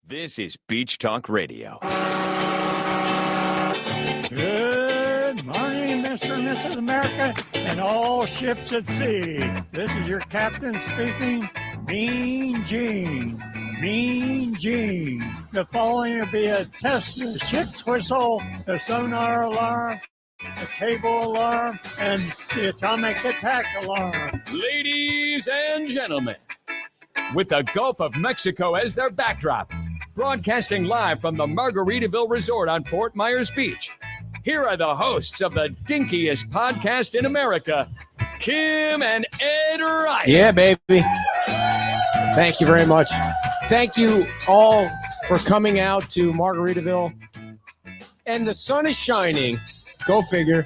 This is Beach Talk Radio. Good morning, Mr. and Mrs. America, and all ships at sea. This is your captain speaking, Mean Gene. Mean Gene. The following will be a test of the ship's whistle, the sonar alarm, the cable alarm, and the atomic attack alarm. Ladies and gentlemen, with the Gulf of Mexico as their backdrop, broadcasting live from the Margaritaville Resort on Fort Myers Beach, here are the hosts of the dinkiest podcast in America, Kim and Ed Wright. Yeah, baby. Thank you very much. Thank you all for coming out to Margaritaville. And the sun is shining. Go figure.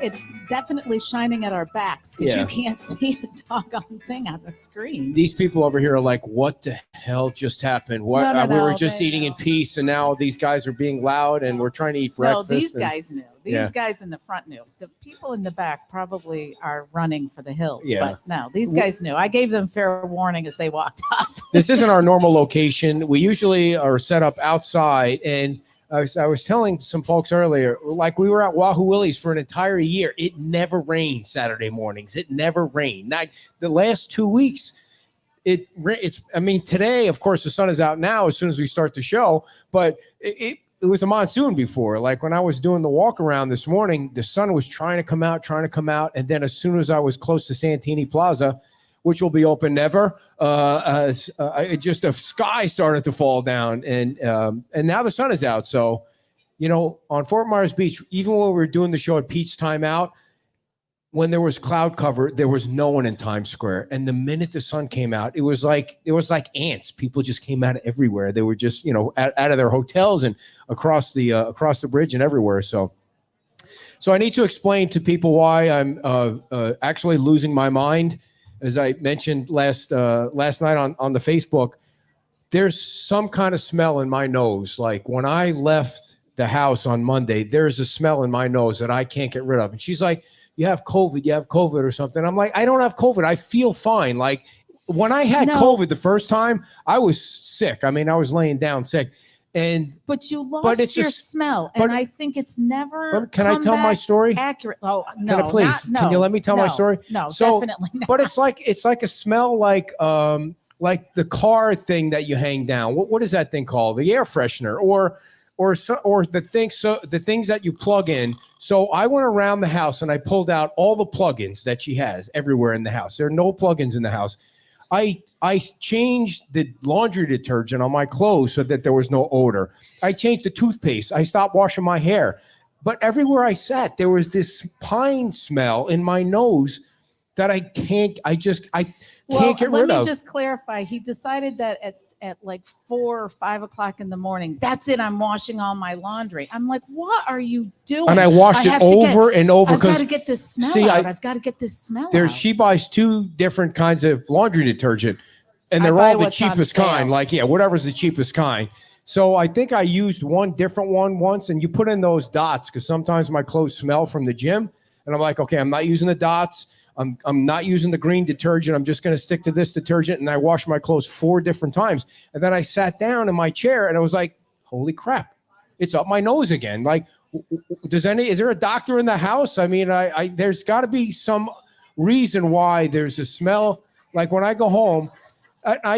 It's definitely shining at our backs because you can't see the doggone thing on the screen. These people over here are like, what the hell just happened? What No, we were just eating in peace, and now these guys are being loud, and we're trying to eat breakfast. No, these guys knew. These guys in the front knew. The people in the back probably are running for the hills. Yeah. But no, these guys knew. I gave them fair warning as they walked up. This isn't our normal location. We usually are set up outside, and I was telling some folks earlier, like we were at Wahoo Willie's for an entire year. It never rained Saturday mornings. It never rained. Not the last 2 weeks. Today, of course, the sun is out now as soon as we start the show, but it was a monsoon before. Like when I was doing the walk around this morning, the sun was trying to come out. And then as soon as I was close to Santini Plaza, which will be open never, just a sky started to fall down, and now the sun is out. So, on Fort Myers Beach, even when we were doing the show at Pete's Time Out, when there was cloud cover, there was no one in Times Square. And the minute the sun came out, it was like ants. People just came out of everywhere. They were just, out of their hotels and across the bridge and everywhere. So I need to explain to people why I'm actually losing my mind. As I mentioned last night on the Facebook, there's some kind of smell in my nose. Like when I left the house on Monday, there's a smell in my nose that I can't get rid of. And she's like, you have COVID or something. I'm like, I don't have COVID. I feel fine. Like when I had COVID the first time, I was sick. I mean, I was laying down sick. But you lost your smell, and I think it's never. Can I tell my story? Accurate. Oh no! Can I please? Can you let me tell my story? No, definitely not. But it's like a smell like the car thing that you hang down. What is that thing called? The air freshener, or the thing. So the things that you plug in. So I went around the house and I pulled out all the plugins that she has everywhere in the house. There are no plugins in the house. I changed the laundry detergent on my clothes so that there was no odor. I changed the toothpaste. I stopped washing my hair. But everywhere I sat, there was this pine smell in my nose that I can't get rid of. Let me just clarify. He decided that at like 4 or 5 o'clock in the morning, that's it. I'm washing all my laundry. I'm like, what are you doing? And I washed it over and over. I've got to get this smell out. I've got to get this smell out. She buys 2 different kinds of laundry detergent, and they're all the cheapest kind. Like, whatever's the cheapest kind. So I think I used one different one once, and you put in those dots because sometimes my clothes smell from the gym. And I'm like, okay, I'm not using the dots. I'm not using the green detergent. I'm just going to stick to this detergent. And I washed my clothes 4 different times. And then I sat down in my chair and I was like, holy crap, it's up my nose again. Like, is there a doctor in the house? I mean, there's got to be some reason why there's a smell. Like when I go home,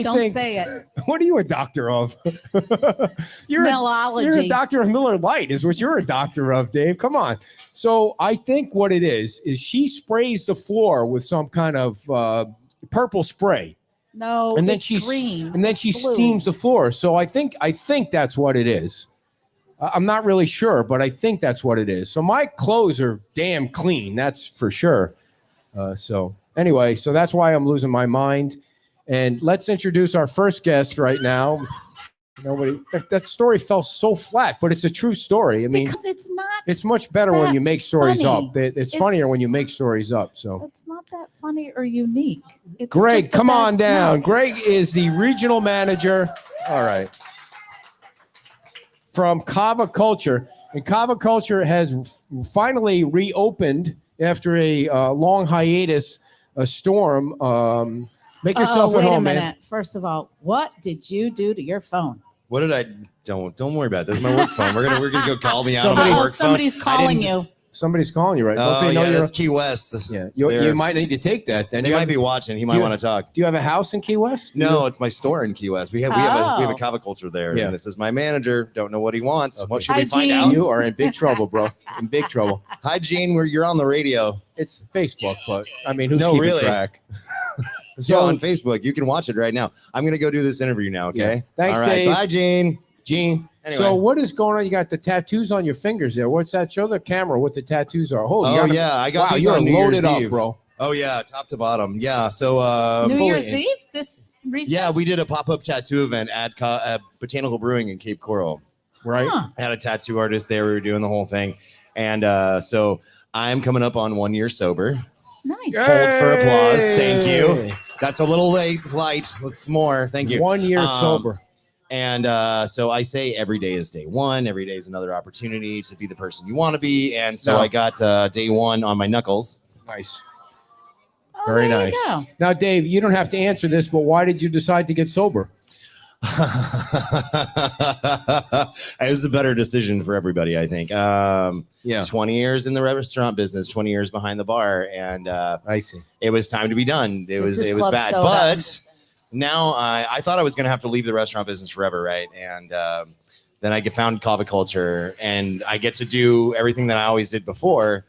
Don't say it. What are you a doctor of? Smellology. You're a doctor of Miller Lite is what you're a doctor of, Dave. Come on. So I think what it is she sprays the floor with some kind of purple spray. No, and then it's green. And then she blue. steams the floor. So I think that's what it is. I'm not really sure, but I think that's what it is. So my clothes are damn clean. That's for sure. So anyway, so that's why I'm losing my mind. And let's introduce our first guest right now. That story fell so flat, but it's a true story. I mean, because it's much better when you make stories funny. up. It's funnier when you make stories up. So it's not that funny or unique. It's Greg, just a come bad on down. smell. Greg is the regional manager. All right. From Kava Culture. And Kava Culture has finally reopened after a long hiatus, a storm. Make yourself at wait a home, minute. man. First of all, what did you do to your phone? What did I? Don't worry about it. This is my work phone. We're gonna go call me out on my Somebody- work Somebody's phone. calling you. Somebody's calling you, right? Don't Oh they know yeah, you're? that's Key West. Yeah, you might need to take that. Then They you might have- be watching. He Do might you- want to talk. Do you have a house in Key West? No, it's my store in Key West. We have a Oh. kava culture there. Yeah. And this is my manager. Don't know what he wants. Okay. What should Hi, we find Gene. out? You are in big trouble, bro. In big trouble. Hi, Gene. You're on the radio. It's Facebook, but I mean, who's No, keeping really. track? So on Facebook, you can watch it right now. I'm gonna go do this interview now. Okay. Yeah. Thanks, All right. Dave. Bye, Gene. Gene. Anyway. So what is going on? You got the tattoos on your fingers there. What's that? Show the camera what the tattoos are. Holy, Oh yeah, I got wow, these you're on New loaded Year's up, Eve. bro. Oh yeah, top to bottom. Yeah. So New fully Year's inked. Eve? This recent? yeah, we did a pop-up tattoo event at Botanical Brewing in Cape Coral. Right? Huh. I had a tattoo artist there. We were doing the whole thing, and so I'm coming up on 1 year sober. Nice. Hold for applause. Thank you. Hey. That's a little light. Let's more. Thank you. 1 year sober. And so I say every day is day one. Every day is another opportunity to be the person you want to be. And so No. I got day one on my knuckles. Nice. Oh, Very there you nice. go. Now, Dave, you don't have to answer this, but why did you decide to get sober? It was a better decision for everybody, I think. Yeah, 20 years in the restaurant business, 20 years behind the bar, and I see. it was time to be done. It This was is club bad, soda. but now I thought I was going to have to leave the restaurant business forever, right? And then I found Kava Culture, and I get to do everything that I always did before.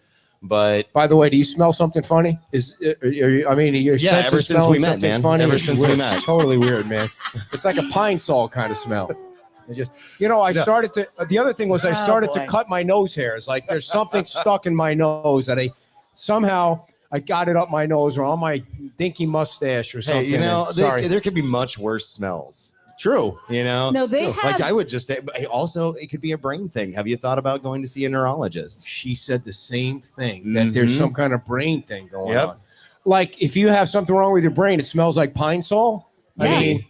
But By the way, do you smell something funny? I mean, your Yeah, sense ever of since smelling we met, something man. funny Ever is since we weird. met. Totally weird, man. It's like a pine sol kind of smell. It just, I Yeah. started to. The other thing was I Oh, started to boy. cut my nose hairs. Like there's something stuck in my nose that I got it up my nose or on my dinky mustache or something. hey, and- sorry, there could be much worse smells. true. You know, No, they like have. I would just say. But also, it could be a brain thing. Have you thought about going to see a neurologist? She said the same thing that there's Mhm. some kind of brain thing going Yep. on. Like if you have something wrong with your brain, it smells like pine sol. Yeah. I mean,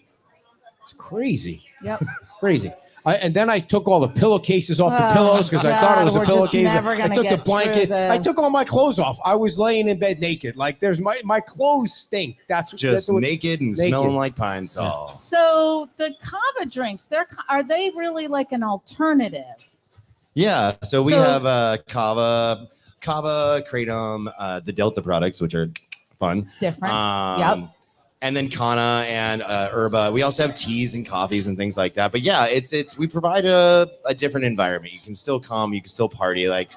it's crazy. Yep. Crazy. And then I took all the pillowcases off the Oh, pillows because I thought it God, was a we're just pillowcase. never I gonna took the get through blanket. I took all my this. clothes off. I was laying in bed naked. Like there's my clothes stink. That's Just what, naked and naked. smelling like pine sol. So the kava drinks, are they really like an alternative? Yeah. So we So- have Kava, Kratom, the Delta products, which are fun. Different. Yep. And then Kana and Herba. We also have teas and coffees and things like that. But yeah, it's we provide a different environment. You can still come, you can still party. Like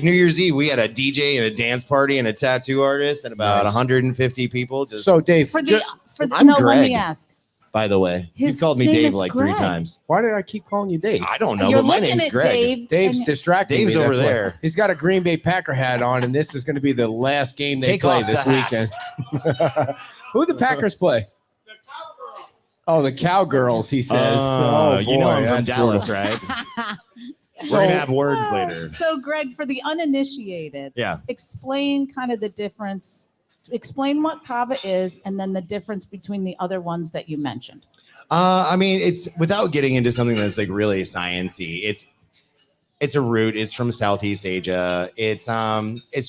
New Year's Eve, we had a DJ and a dance party and a tattoo artist and about Nice. 150 people. Just So Dave, for the I'm no, let Greg. me ask. by the way, His you called me name Dave is like Greg. 3 times. why did I keep calling you Dave? I don't know, You're but my looking name's at Greg. Dave. Dave's and- distracting Dave's me. over that's why. there. He's got a Green Bay Packer hat on, and this is going to be the last game they Take play off this the hat. weekend. Who the Packers play? Oh, the Cowgirls, he says. Oh, you know boy, I'm from that's Dallas, brutal. right? So- We're gonna have words Oh, later. So, Greg, for the uninitiated, Yeah. explain kind of the difference. Explain what kava is, and then the difference between the other ones that you mentioned. I mean, it's without getting into something that's like really sciencey. It's a root. It's from Southeast Asia. It's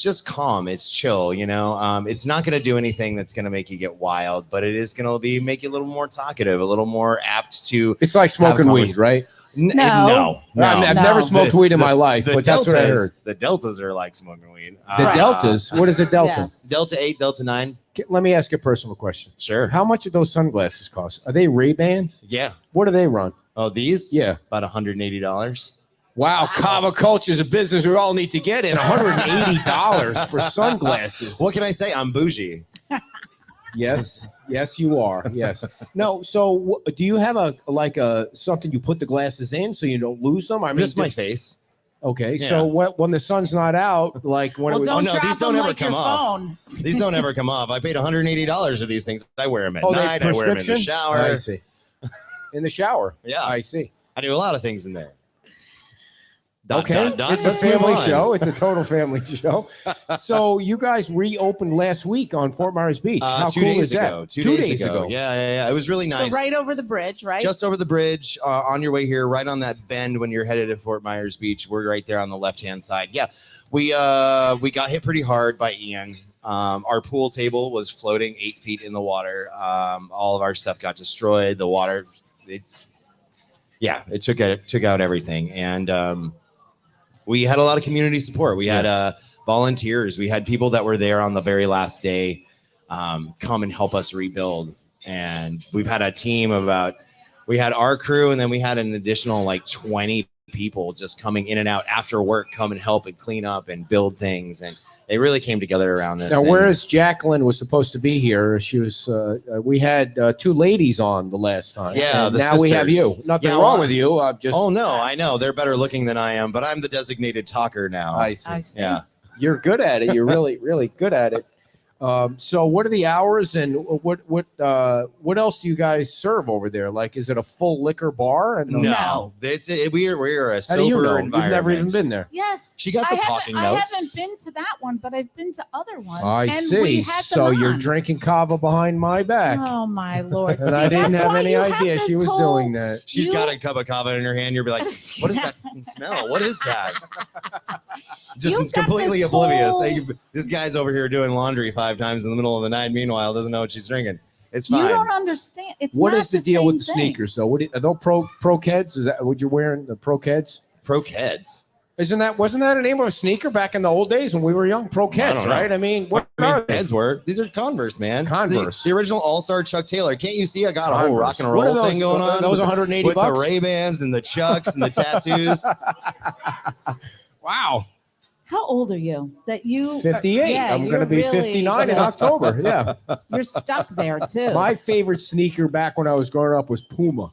just calm. It's chill. It's not going to do anything that's going to make you get wild, but it is going to make you a little more talkative, a little more apt to. It's like smoking weed, right? No. I've No. never smoked weed in my life, The but that's what I heard. The deltas are like smoking weed. The Right. deltas. What is a delta? Delta 8, Delta 9. Let me ask you a personal question. Sure. How much do those sunglasses cost? Are they Ray-Bans? Yeah. What do they run? Oh, these? Yeah. About $180. Wow, Kava Culture is a business we all need to get in. $180 for sunglasses. What can I say? I'm bougie. Yes, you are. Yes. No. So, do you have a something you put the glasses in so you don't lose them? I mean, Just my face. okay. Yeah. So when the sun's not out, like when Well, it was, don't no, drop these don't them ever like your come off. phone. These don't ever come off. I paid $180 for these things. I wear them at oh, they night. I wear them in the prescription? shower. I see. In the shower. Yeah. I see. I do a lot of things in there. Okay, it's a Let's move family on. show. It's a total family show. So you guys reopened last week on Fort Myers Beach. How 2 cool days is that? ago. 2 days ago. Yeah. It was really nice. So right over the bridge, right? Just over the bridge, on your way here, right on that bend when you're headed to Fort Myers Beach. We're right there on the left-hand side. Yeah, we got hit pretty hard by Ian. Our pool table was floating 8 feet in the water. All of our stuff got destroyed. The water, it took out everything. And we had a lot of community support. We had volunteers. We had people that were there on the very last day come and help us rebuild. And we've had a team of we had our crew, and then we had an additional like 20 people just coming in and out after work, come and help and clean up and build things. And they really came together around this. Now, whereas Jacqueline was supposed to be here, she was. We had 2 ladies on the last time. Yeah, and the now we have sisters. you. Nothing Yeah, wrong well, with you. I'm just. Oh no, I know they're better looking than I am, but I'm the designated talker now. I see. I see. Yeah. You're good at it. You're really, really good at it. So what are the hours, and what else do you guys serve over there? Like, is it a full liquor bar? And No, we're a How do you sober know? environment. You've never even been there. Yes. She got the talking I notes. haven't been to that one, but I've been to other ones. I and see. We had So them you're on. drinking kava behind my back, Oh my Lord! and I didn't that's have why any you have idea she this was whole- doing that. She's You- got a cup of kava in her hand. You'll be like, what is that fucking smell? What is that? Just You've got completely this oblivious. whole- Hey, this guy's over here doing laundry 5 times in the middle of the night. Meanwhile, doesn't know what she's drinking. It's You fine. don't understand. It's What not is the deal with the same thing. sneakers though? Are those pro Keds? Is that what you're wearing? The pro Keds? Pro Keds. Wasn't that a name of a sneaker back in the old days when we were young? Pro don't Keds, know. right? I mean, what I mean, are they? Keds were. These are Converse, man. Converse. The original All-Star Chuck Taylor. Can't you see I got a whole Converse. rock and What are roll those- thing going on? Those 180 with the bucks? Ray-Bans and the Chucks and the tattoos. Wow. How old are you? That you 58. Yeah, I'm you're going to be really 59 in just- October. Yeah. You're stuck there too. My favorite sneaker back when I was growing up was Puma.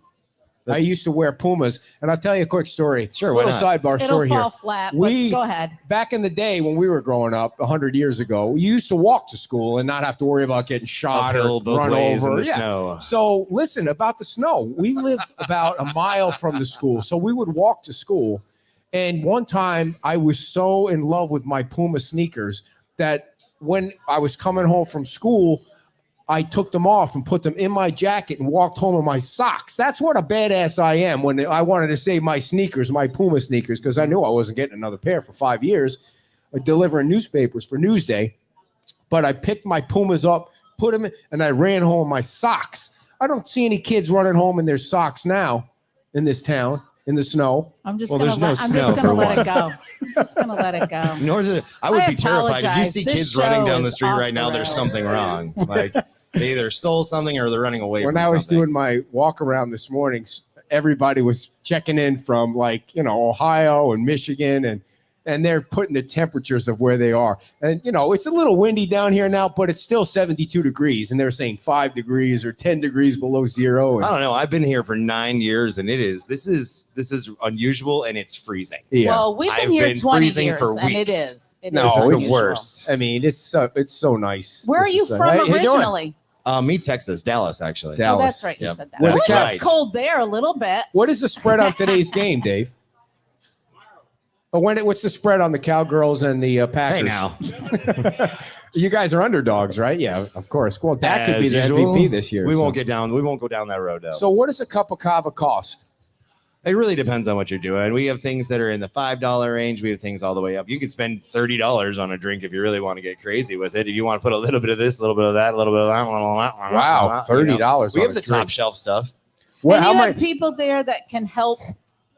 I used to wear Pumas, and I'll tell you a quick story. Sure, why little not? sidebar It'll story fall here. flat. We- But go ahead. Back in the day when we were growing up, 100 years ago, we used to walk to school and not have to worry about getting shot Uphill or both run ways over. in the snow. So listen about the snow. We lived about a mile from the school, so we would walk to school. And one time, I was so in love with my Puma sneakers that when I was coming home from school, I took them off and put them in my jacket and walked home in my socks. That's what a badass I am when I wanted to save my sneakers, my Puma sneakers, because I knew I wasn't getting another pair for 5 years, delivering newspapers for Newsday. But I picked my Pumas up, put them in, and I ran home in my socks. I don't see any kids running home in their socks now in this town in the snow. I'm just Well, gonna there's no let, I'm snow just gonna for let one. it go. I'm just gonna let it go. Nor does it, I would I be terrified if you apologize. see This kids running show down the is street off right the now. There's rails. something wrong. Like they either stole something or they're running away. When from I was something. doing my walk around this morning, everybody was checking in from Ohio and Michigan, and they're putting the temperatures of where they are. And it's a little windy down here now, but it's still 72 degrees, and they're saying 5 degrees or 10 degrees below zero. I And, don't know. I've been here for 9 years, and this is unusual, and it's freezing. yeah, Well, we've been I've here been 20 freezing years, for and it weeks. is. It No, is This is it's- the worst. I mean, it's so nice. Where are This you is, from how you doing? originally? Me, Texas, Dallas, actually. Dallas. Oh, that's right. You Yep. said that. Where Well, the it's Cats- cold there a little bit. What is the spread on today's game, Dave? What's the spread on the Cowgirls and the Packers? Hey now, You guys are underdogs, right? Yeah, of course. Well, that could be As the usual, MVP this year. We so. won't go down that road though. So, what does a cup of kava cost? It really depends on what you're doing. We have things that are in the $5 range. We have things all the way up. You could spend $30 on a drink if you really want to get crazy with it. If you want to put a little bit of this, a little bit of that, a little bit of that. Wow, you know. $30. We on have a the drink. top shelf stuff. Well, and how you many? have people there that can help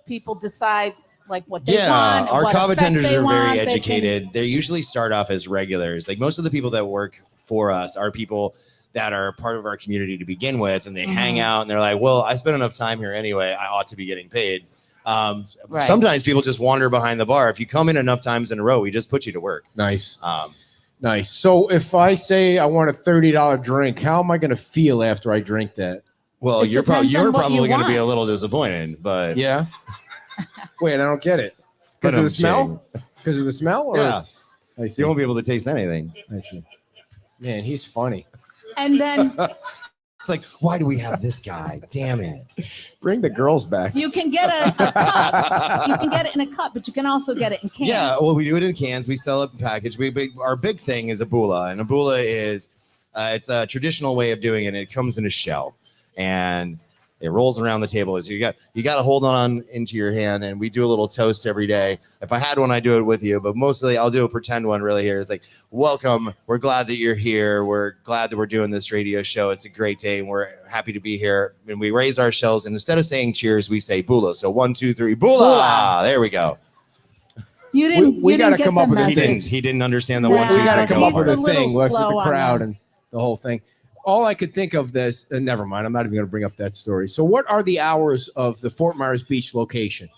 people decide like what they Yeah, want. and our what kava effect tenders they are want. very They can- educated. They usually start off as regulars. Like most of the people that work for us are people that are part of our community to begin with, and they hang Mhm. out and they're like, well, I spent enough time here anyway. I ought to be getting paid. Right. Sometimes people just wander behind the bar. If you come in enough times in a row, we just put you to work. Nice, Um, nice. So, if I say I want a $30 drink, how am I going to feel after I drink that? well, It you're depends on what you probably going to be want. a little disappointed, but Yeah. Wait, I don't get it. Because of the smell? Because of the smell? Or? Yeah, I see. you won't be able to taste anything. I see. Man, he's funny. And then It's like, why do we have this guy? Damn it! Bring the girls back. you can get a cup. You can get it in a cup, but you can also get it in cans. Yeah, well, we do it in cans. We sell it in package. Our big thing is a bula, and a bula is it's a traditional way of doing it. It comes in a shell, and It rolls around the table. You got to hold on into your hand, and we do a little toast every day. If I had one, I'd do it with you, but mostly I'll do a pretend one really here. It's like, welcome. We're glad that you're here. We're glad that we're doing this radio show. It's a great day, and we're happy to be here. And we raise our shells, and instead of saying cheers, we say bula. So 1, 2, 3, bula. Bula. There we go. You didn't. We you gotta didn't get come the up with a message. He didn't understand the Nah, 1, 2, 3. We got to come up he's with a a little thing with slow the on crowd that. and the whole thing. All I could think of this, never mind. I'm not even going to bring up that story. So, what are the hours of the Fort Myers Beach location?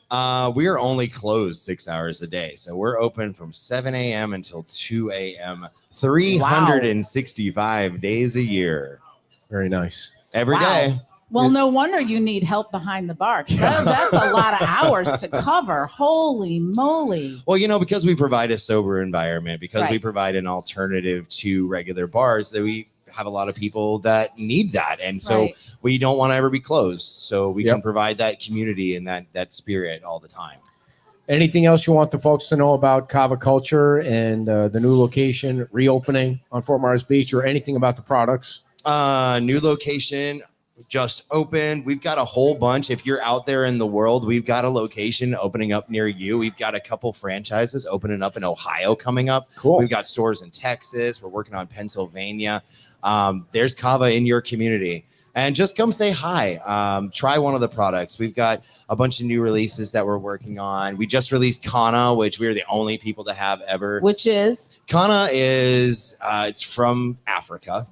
We are only closed 6 hours a day. So we're open from 7 a.m. until 2 a.m. 365 days a year. Very nice. Every Wow. day. Well, no wonder you need help behind the bar. That's a lot of hours to cover. Holy moly. Well, because we provide a sober environment, because we Right. provide an alternative to regular bars, that we have a lot of people that need that. And so Right. we don't want to ever be closed. So we Yep. can provide that community and that spirit all the time. Anything else you want the folks to know about Kava Culture and the new location reopening on Fort Myers Beach, or anything about the products? New location just opened. We've got a whole bunch. If you're out there in the world, we've got a location opening up near you. We've got a couple franchises opening up in Ohio coming up. Cool. We've got stores in Texas. We're working on Pennsylvania. There's Kava in your community. And just come say hi. Try one of the products. We've got a bunch of new releases that we're working on. We just released Kana, which we're the only people to have ever. Which is Kana is it's from Africa.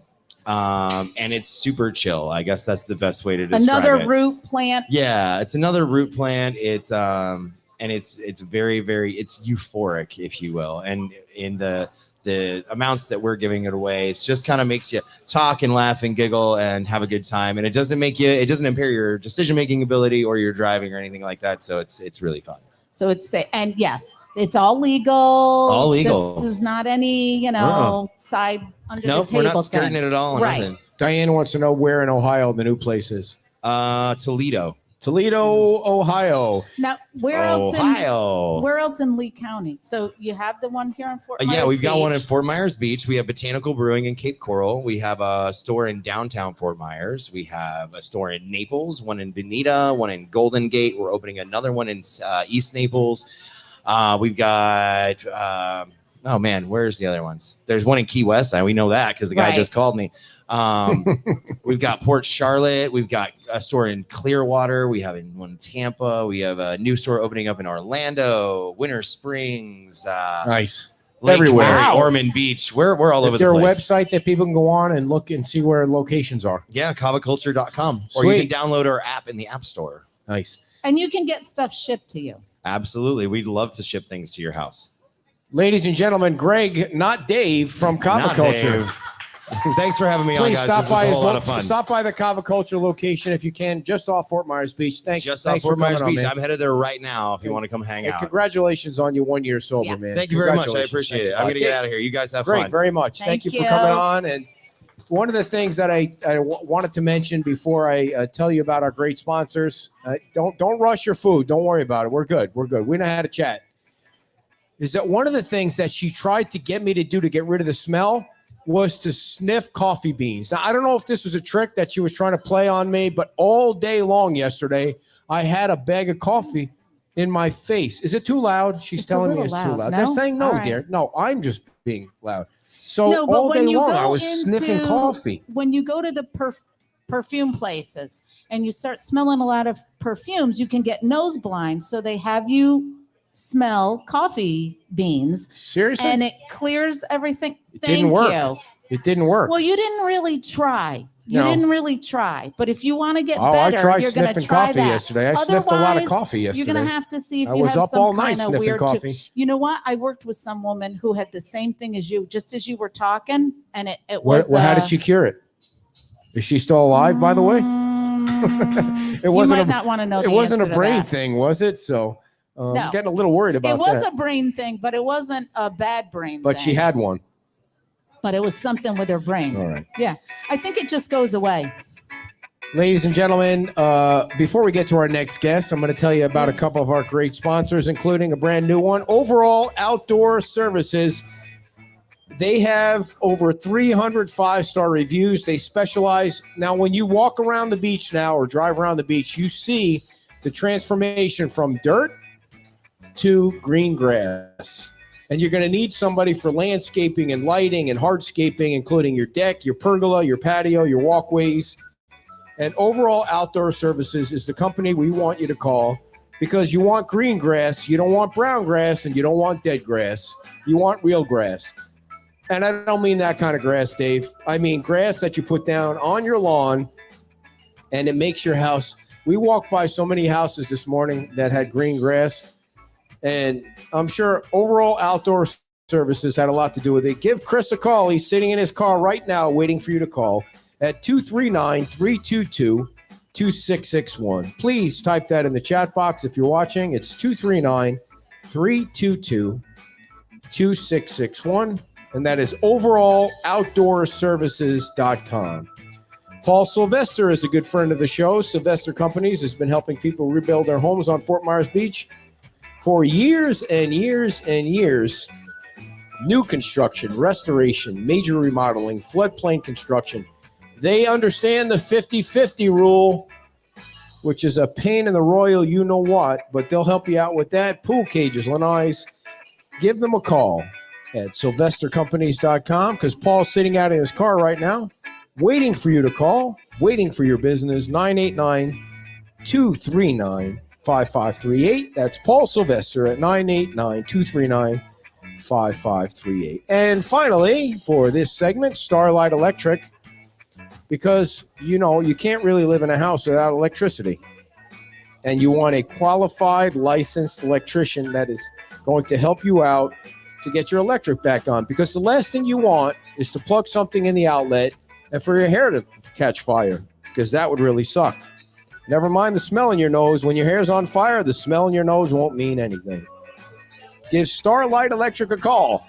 And it's super chill. I guess that's the best way to describe another it. root plant. Yeah, it's another root plant. It's and it's very, very, it's euphoric, if you will. And in the amounts that we're giving it away, it just kind of makes you talk and laugh and giggle and have a good time. And it doesn't impair your decision-making ability or your driving or anything like that. So it's really fun. So it's and yes, it's all legal. All legal. This is not any, side under Nope, the table we're not skirting thing. it at all. Right. Nothing. Diane wants to know where in Ohio the new place is. Toledo. Toledo, Ohio. Now, where else Ohio. in Lee County? So you have the one here in Fort Myers. Yeah, we've got one in Beach. Fort Myers Beach. We have Botanical Brewing in Cape Coral. We have a store in downtown Fort Myers. We have a store in Naples, one in Bonita, one in Golden Gate. We're opening another one in East Naples. We've got, oh man, where's the other ones? There's one in Key West. We know that because the guy Right. just called me. We've got Port Charlotte. We've got a store in Clearwater. We have one in Tampa. We have a new store opening up in Orlando, Winter Springs, Nice. Lake Everywhere. Mary, Wow. Ormond Beach. We're all over Is the there a place. website that people can go on and look and see where locations are? Yeah, kavaculture.com. Or you Sweet. can download our app in the App Store. Nice. And you can get stuff shipped to you. Absolutely. We'd love to ship things to your house. Ladies and gentlemen, Greg, not Dave, from Kava Not Culture. Dave. Thanks for having me on, Please guys. stop This by was a his whole lot of fun. stop by the Kava Culture location if you can, just off Fort Myers Beach. Thanks. Just off thanks Fort for coming Myers on, Beach. man. I'm headed there right now if you want to come hang And out. congratulations on your 1 year sober, Yeah. man. Thank you very much. I Congratulations. appreciate Thanks it. a I'm lot. going to get out of here. You guys have Great, fun. very much. Thank Thank you for you. coming on. And one of the things that I wanted to mention before I tell you about our great sponsors, don't rush your food. Don't worry about it. We're good. We're good. We know how to chat. Is that one of the things that she tried to get me to do to get rid of the smell was to sniff coffee beans. Now, I don't know if this was a trick that she was trying to play on me, but all day long yesterday, I had a bag of coffee in my face. Is it too loud? She's It's a telling me little it's too loud. loud. No? They're saying no, All right. dear. No, I'm just being loud. So No, but all day when you long, go I was sniffing into- coffee. When you go to the perfume places and you start smelling a lot of perfumes, you can get nose blind. So they have you smell coffee beans Seriously? and it clears everything. didn't Thank work. you. It didn't work. Well, you didn't really try. You No. didn't really try. But if you want to get I better, tried you're going to sniffing try coffee that. yesterday. I sniffed a lot of Otherwise, coffee yesterday. You're going to have to see if I you was have up some all night kind of sniffing weird. coffee. You know what? I worked with some woman who had the same thing as you, just as you were talking, and it Where, was. how did she cure it? Is she still alive, by the way? Mm, It wasn't you a- might not want to know. It the wasn't a answer to brain that. thing, was it? So I'm No. getting a little worried about It was that. a brain thing, but it wasn't a bad brain But thing. she had one. But it was something with her brain. All right. Yeah. I think it just goes away. Ladies and gentlemen, before we get to our next guest, I'm going to tell you about a couple of our great sponsors, including a brand new one, Overall Outdoor Services. They have over 300 5-star reviews. They specialize. Now, when you walk around the beach now or drive around the beach, you see the transformation from dirt to green grass. And you're going to need somebody for landscaping and lighting and hardscaping, including your deck, your pergola, your patio, your walkways. And Overall Outdoor Services is the company we want you to call because you want green grass, you don't want brown grass, and you don't want dead grass. You want real grass. And I don't mean that kind of grass, Dave. I mean grass that you put down on your lawn and it makes your house. We walked by so many houses this morning that had green grass. And I'm sure Overall Outdoor Services had a lot to do with it. Give Chris a call. He's sitting in his car right now waiting for you to call at 239-322-2661. Please type that in the chat box if you're watching. It's 239-322-2661. And that is overalloutdoorservices.com. Paul Sylvester is a good friend of the show. Sylvester Companies has been helping people rebuild their homes on Fort Myers Beach for years and years and years. New construction, restoration, major remodeling, floodplain construction. They understand the 50-50 rule, which is a pain in the royal you-know-what, but they'll help you out with that. Pool cages, lanais. Give them a call at sylvestercompanies.com because Paul's sitting out in his car right now, waiting for you to call, waiting for your business, 989-239-5538. That's Paul Sylvester at 989-239-5538. And finally, for this segment, Starlight Electric, because, you know, you can't really live in a house without electricity. And you want a qualified, licensed electrician that is going to help you out to get your electric back on, because the last thing you want is to plug something in the outlet and for your hair to catch fire, because that would really suck. Never mind the smell in your nose. When your hair's on fire, the smell in your nose won't mean anything. Give Starlight Electric a call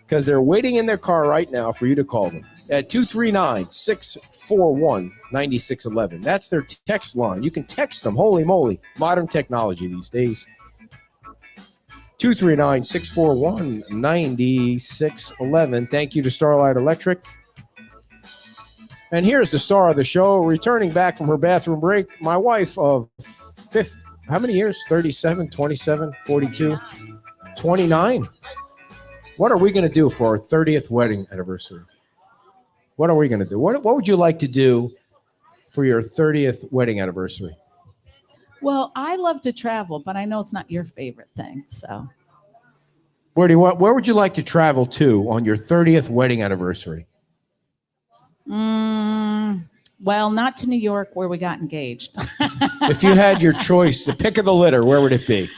because they're waiting in their car right now for you to call them at 239-641-9611. That's their text line. You can text them. Holy moly. Modern technology these days. 239-641-9611. Thank you to Starlight Electric. And here's the star of the show, returning back from her bathroom break, my wife of how many years? 37, 27, 42, 29. What are we going to do for our 30th wedding anniversary? What are we going to do? What would you like to do for your 30th wedding anniversary? Well, I love to travel, but I know it's not your favorite thing. So where would you like to travel to on your 30th wedding anniversary? Well, not to New York where we got engaged. If you had your choice, the pick of the litter, where would it be?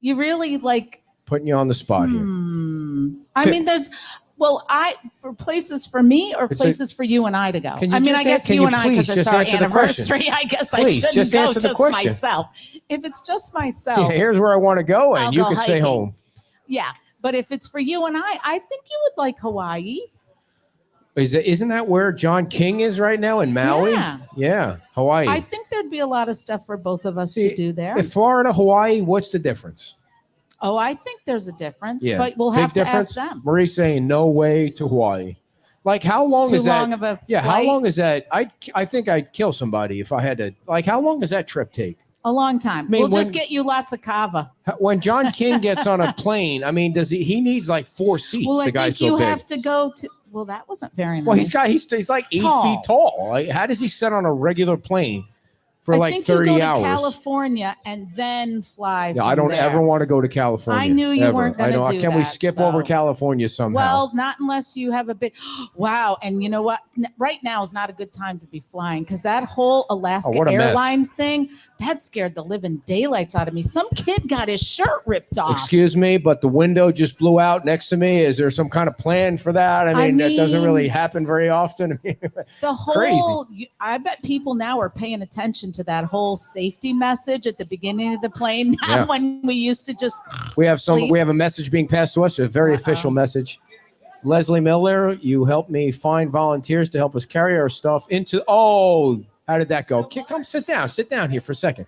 You really like putting you on the spot here. I mean, for places for me or places for you and I to go. I mean, I guess you and I, because it's our anniversary. I guess I shouldn't go just myself. If it's just myself, here's where I want to go, and you can stay home. Yeah, but if it's for you and I think you would like Hawaii. Isn't that where John King is right now in Maui? Yeah, Hawaii. I think there'd be a lot of stuff for both of us to do there. If Florida, Hawaii, what's the difference? Oh, I think there's a difference, but we'll have to ask them. Marie's saying no way to Hawaii. Like, how long is that? Too long of a flight? Yeah, how long is that? I think I'd kill somebody if I had to. Like, how long does that trip take? A long time. We'll just get you lots of kava. When John King gets on a plane, I mean, does he needs like 4 seats? Well, the guy's so big. You have to go to. Well, that wasn't very nice. Well, he's like 8 feet tall. Like, how does he sit on a regular plane for like 30 hours? California and then fly. Yeah, I don't ever want to go to California. I knew you weren't going to do that. Can we skip over California somehow? Well, not unless you have a big. Wow, and you know what? Right now is not a good time to be flying because that whole Alaska Airlines thing that scared the living daylights out of me. Some kid got his shirt ripped off. Excuse me, but the window just blew out next to me. Is there some kind of plan for that? I mean that doesn't really happen very often. The whole. Crazy. I bet people now are paying attention to that whole safety message at the beginning of the plane. Not when we used to just. We have a message being passed to us, a very official message. Leslie Miller, you helped me find volunteers to help us carry our stuff into. Oh, how did that go? Come sit down here for a second.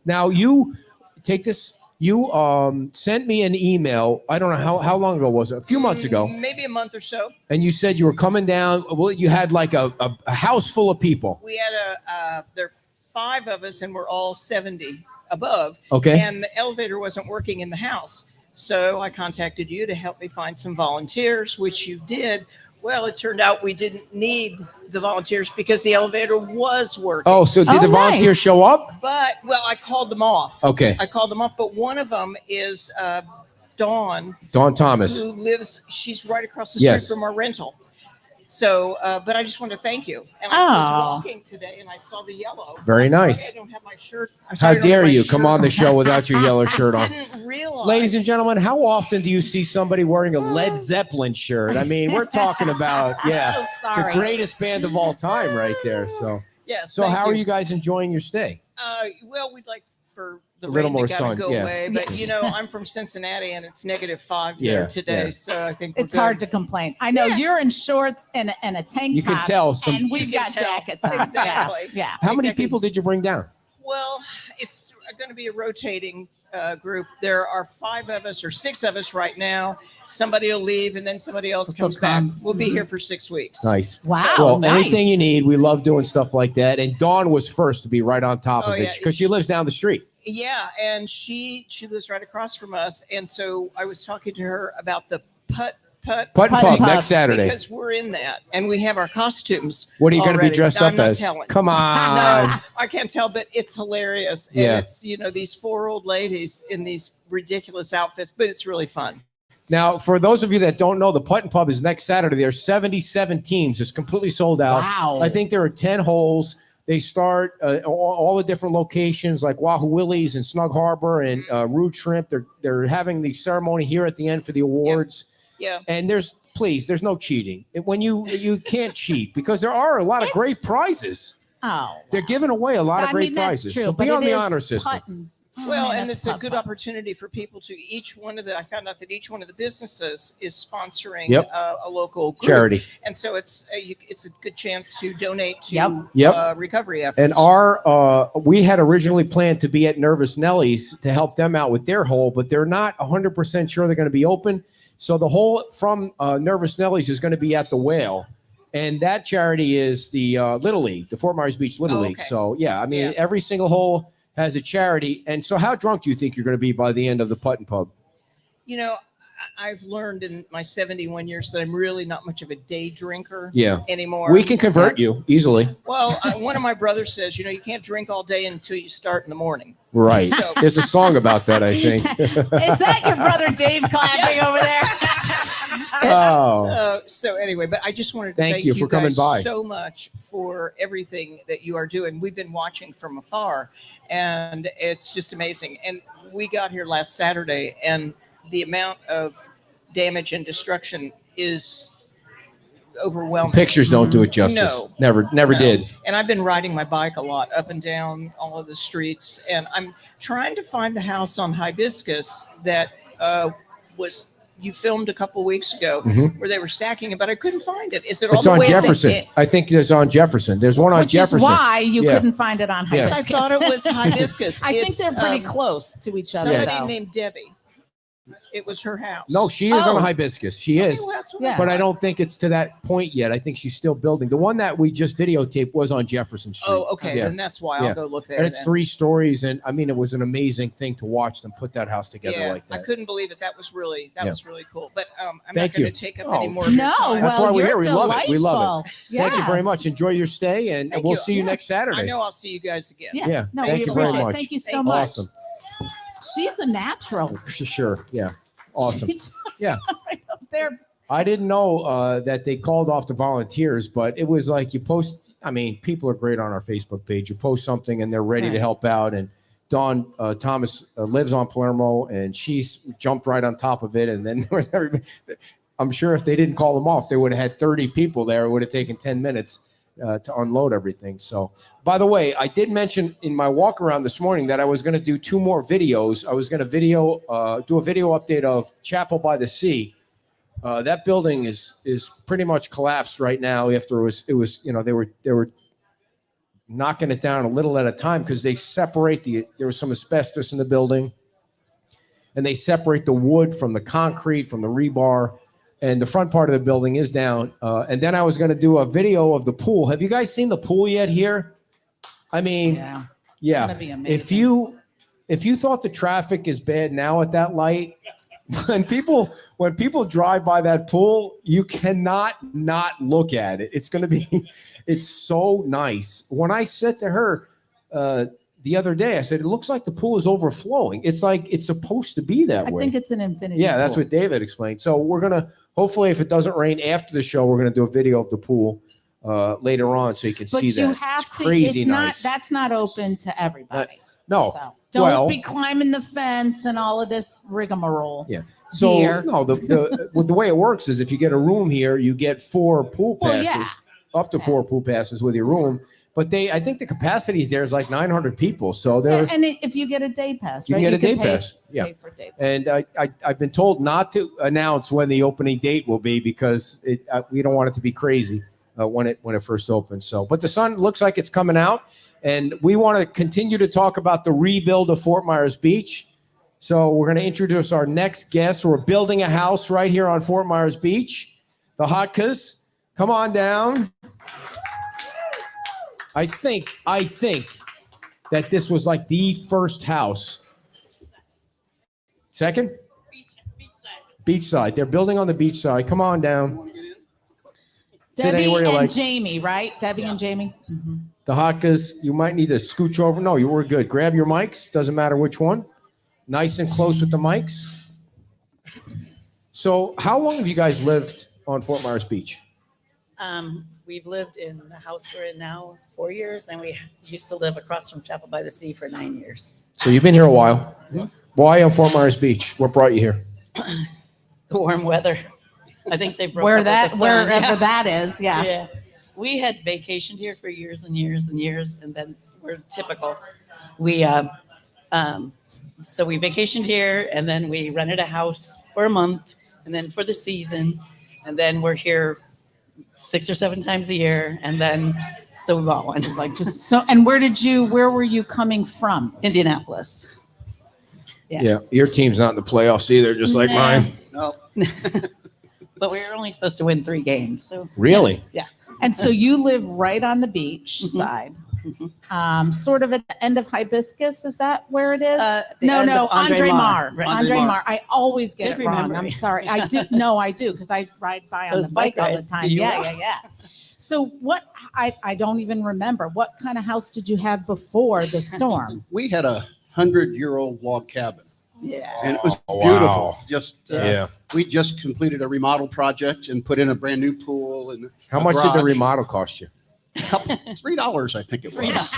Now you take this You sent me an email. I don't know how long ago was it? A few months ago. Maybe a month or so. And you said you were coming down. Well, you had like a house full of people. We had there are 5 of us, and we're all 70 above. Okay. And the elevator wasn't working in the house. So I contacted you to help me find some volunteers, which you did. Well, it turned out we didn't need the volunteers because the elevator was working. Oh, so did the volunteers show up? But, well, I called them off. Okay. I called them off, but one of them is Dawn Thomas. who lives, she's right across the street from our rental. So, but I just want to thank you. And I was walking today and I saw the yellow. Very nice. I don't have my shirt. How dare you come on the show without your yellow shirt on? I didn't realize. Ladies and gentlemen, how often do you see somebody wearing a Led Zeppelin shirt? I mean, we're talking about, the greatest band of all time right there. So, yes. So how are you guys enjoying your stay? Well, we'd like for the a little rain more to kind sun, of go yeah. away, but I'm from Cincinnati and it's -5 there today, so I think it's hard to complain. I know you're in shorts and a tank top. You can tell and we've got jackets on. Exactly. Yeah. How many people did you bring down? Well, it's going to be a rotating group. There are 5 of us or 6 of us right now. Somebody will leave and then somebody else comes back. We'll be here for 6 weeks. Nice. Wow. Well, nice. anything you need. We love doing stuff like that. And Dawn was first to be right on top of it because she lives down the street. Yeah, and she lives right across from us, and so I was talking to her about the putt pub next Saturday because we're in that, and we have our costumes. What are you going to be dressed up I'm not as? telling. Come on. No, I can't tell, but it's hilarious. Yeah. And it's these 4 old ladies in these ridiculous outfits, but it's really fun. Now, for those of you that don't know, the Putt and Pub is next Saturday. There's 77 teams. It's completely sold out. Wow. I think there are 10 holes. They start all the different locations like Wahoo Willie's and Snug Harbor and Rude Shrimp. They're having the ceremony here at the end for the awards. Yeah. And there's no cheating. When you can't cheat because there are a lot of great prizes. Oh. They're giving away a lot of great that's prizes. True, so but be on the is honor system. putting. Well, and it's a good opportunity for people to I found out that each one of the businesses is sponsoring a local group. Charity. And so it's a good chance to donate to recovery efforts. And we had originally planned to be at Nervous Nelly's to help them out with their hole, but they're not 100% sure they're going to be open. So the hole from Nervous Nelly's is going to be at the Whale. And that charity is the Little League, the Fort Myers Beach Little League. So, every single hole has a charity. And so how drunk do you think you're going to be by the end of the Putt and Pub? I've learned in my 71 years that I'm really not much of a day drinker anymore. We can convert you easily. Well, one of my brothers says, you can't drink all day until you start in the morning. Right. So, there's a song about that, I think. Is that your brother Dave clapping over there? So anyway, but I just wanted to thank you for coming by so much for everything that you are doing. We've been watching from afar, and it's just amazing. And we got here last Saturday, and the amount of damage and destruction is overwhelming. Pictures don't do it justice. Never did. And I've been riding my bike a lot up and down all of the streets, and I'm trying to find the house on Hibiscus that you filmed a couple weeks ago where they were stacking it, but I couldn't find it. Is it all it's the on way Jefferson? I think it's on Jefferson. There's one on Jefferson. Which is why you couldn't find it on Hibiscus. I thought it was Hibiscus. I think they're pretty close to each other. Somebody named Debbie. It was her house. No, she is on Hibiscus. She is. Well, but I don't think it's to that point yet. I think she's still building. The one that we just videotaped was on Jefferson Street. Oh, okay. Then that's why I'll go look there. And it's 3 stories. And I mean, it was an amazing thing to watch them put that house together like that. I couldn't believe it. That was really cool. But I'm Thank not going to take up any more of your time. That's why we're here. We love it. We love it. Yes. Thank you very much. Enjoy your stay. And we'll see you next Saturday. I know I'll see you guys again. Yeah. No, Thank you very much. Thank you so much. Awesome. She's a natural. For sure. Yeah. Awesome. Right up there. I didn't know that they called off the volunteers, but it was like you post. I mean, people are great on our Facebook page. You post something and they're ready to help out. And Dawn Thomas lives on Palermo, and she's jumped right on top of it. And then there was everybody. I'm sure if they didn't call them off, they would have had 30 people there. It would have taken 10 minutes to unload everything. So, by the way, I did mention in my walk around this morning that I was going to do 2 more videos. I was going to do a video update of Chapel by the Sea. That building is pretty much collapsed right now. After it was they were knocking it down a little at a time because they separate there was some asbestos in the building. and they separate the wood from the concrete, from the rebar, and the front part of the building is down. And then I was going to do a video of the pool. Have you guys seen the pool yet here? I mean, Yeah. yeah. It's gonna be amazing. If you thought the traffic is bad now at that light, when people drive by that pool, you cannot not look at it. It's going to be, it's so nice. When I said to her the other day, I said, it looks like the pool is overflowing. It's like it's supposed to be that I way. think it's an infinity. Yeah, that's pool. what David explained. So we're going to, hopefully if it doesn't rain after the show, we're going to do a video of the pool later on so you can But see that. you have It's to. crazy It's not. nice. That's not open to everybody. No. So don't Well- be climbing the fence and all of this rigmarole. Yeah. So Here. no, the way it works is if you get a room here, you get 4 pool Well, passes, yeah. up to 4 pool passes with your room. But I think the capacity there is like 900 people. So Yeah, they're, and if you get a day pass, you right? can get a day can pay- pass. Yeah. pay for day pass. And I've been told not to announce when the opening date will be because we don't want it to be crazy when it first opens. So, but the sun looks like it's coming out, and we want to continue to talk about the rebuild of Fort Myers Beach. So we're going to introduce our next guest. We're building a house right here on Fort Myers Beach. The Hotkas, come on down. I think that this was like the first house. Second? Beachside. They're building on the beach side. Come on down. Sit Debbie anywhere you and like. Jamie, right? Debbie and Jamie. Mhm. The Hotkas, you might need to scooch over. No, you were good. Grab your mics. Doesn't matter which one. Nice and close with the mics. So how long have you guys lived on Fort Myers Beach? We've lived in the house we're in now 4 years, and we used to live across from Chapel by the Sea for 9 years. So you've been here a while. Why on Fort Myers Beach? What brought you here? The warm weather. I think they broke Wherever up with the sun. Yeah. that is, yes. Yeah. We had vacationed here for years and years and years, and then we're typical. We so we vacationed here, and then we rented a house for a month, and then for the season, and then we're here 6 or 7 times a year, and then so we bought one. It's like just so. And where were you coming from? Indianapolis. Yeah, your team's not in the playoffs either, just like Nah. mine. No, But we were only supposed to win 3 games, so Really? yeah. And so you live right on the beach Mhm. side, Mhm. sort of at the end of Hibiscus. Is that where it is? The No, end no, of Andre Mar. Right. Andre Andre Mar. Mar. I always get Good it wrong. memory. I'm sorry. I do. No, I do because I ride by on Those the bike bike all the rides, time. do you Yeah, well? yeah, yeah. So what? I don't even remember. What kind of house did you have before the storm? we had a 100-year-old log cabin, Yeah. and it was Oh, beautiful. wow. Just Yeah. we just completed a remodel project and put in a brand new pool and How a much did the garage. remodel cost you? $3, I think it was.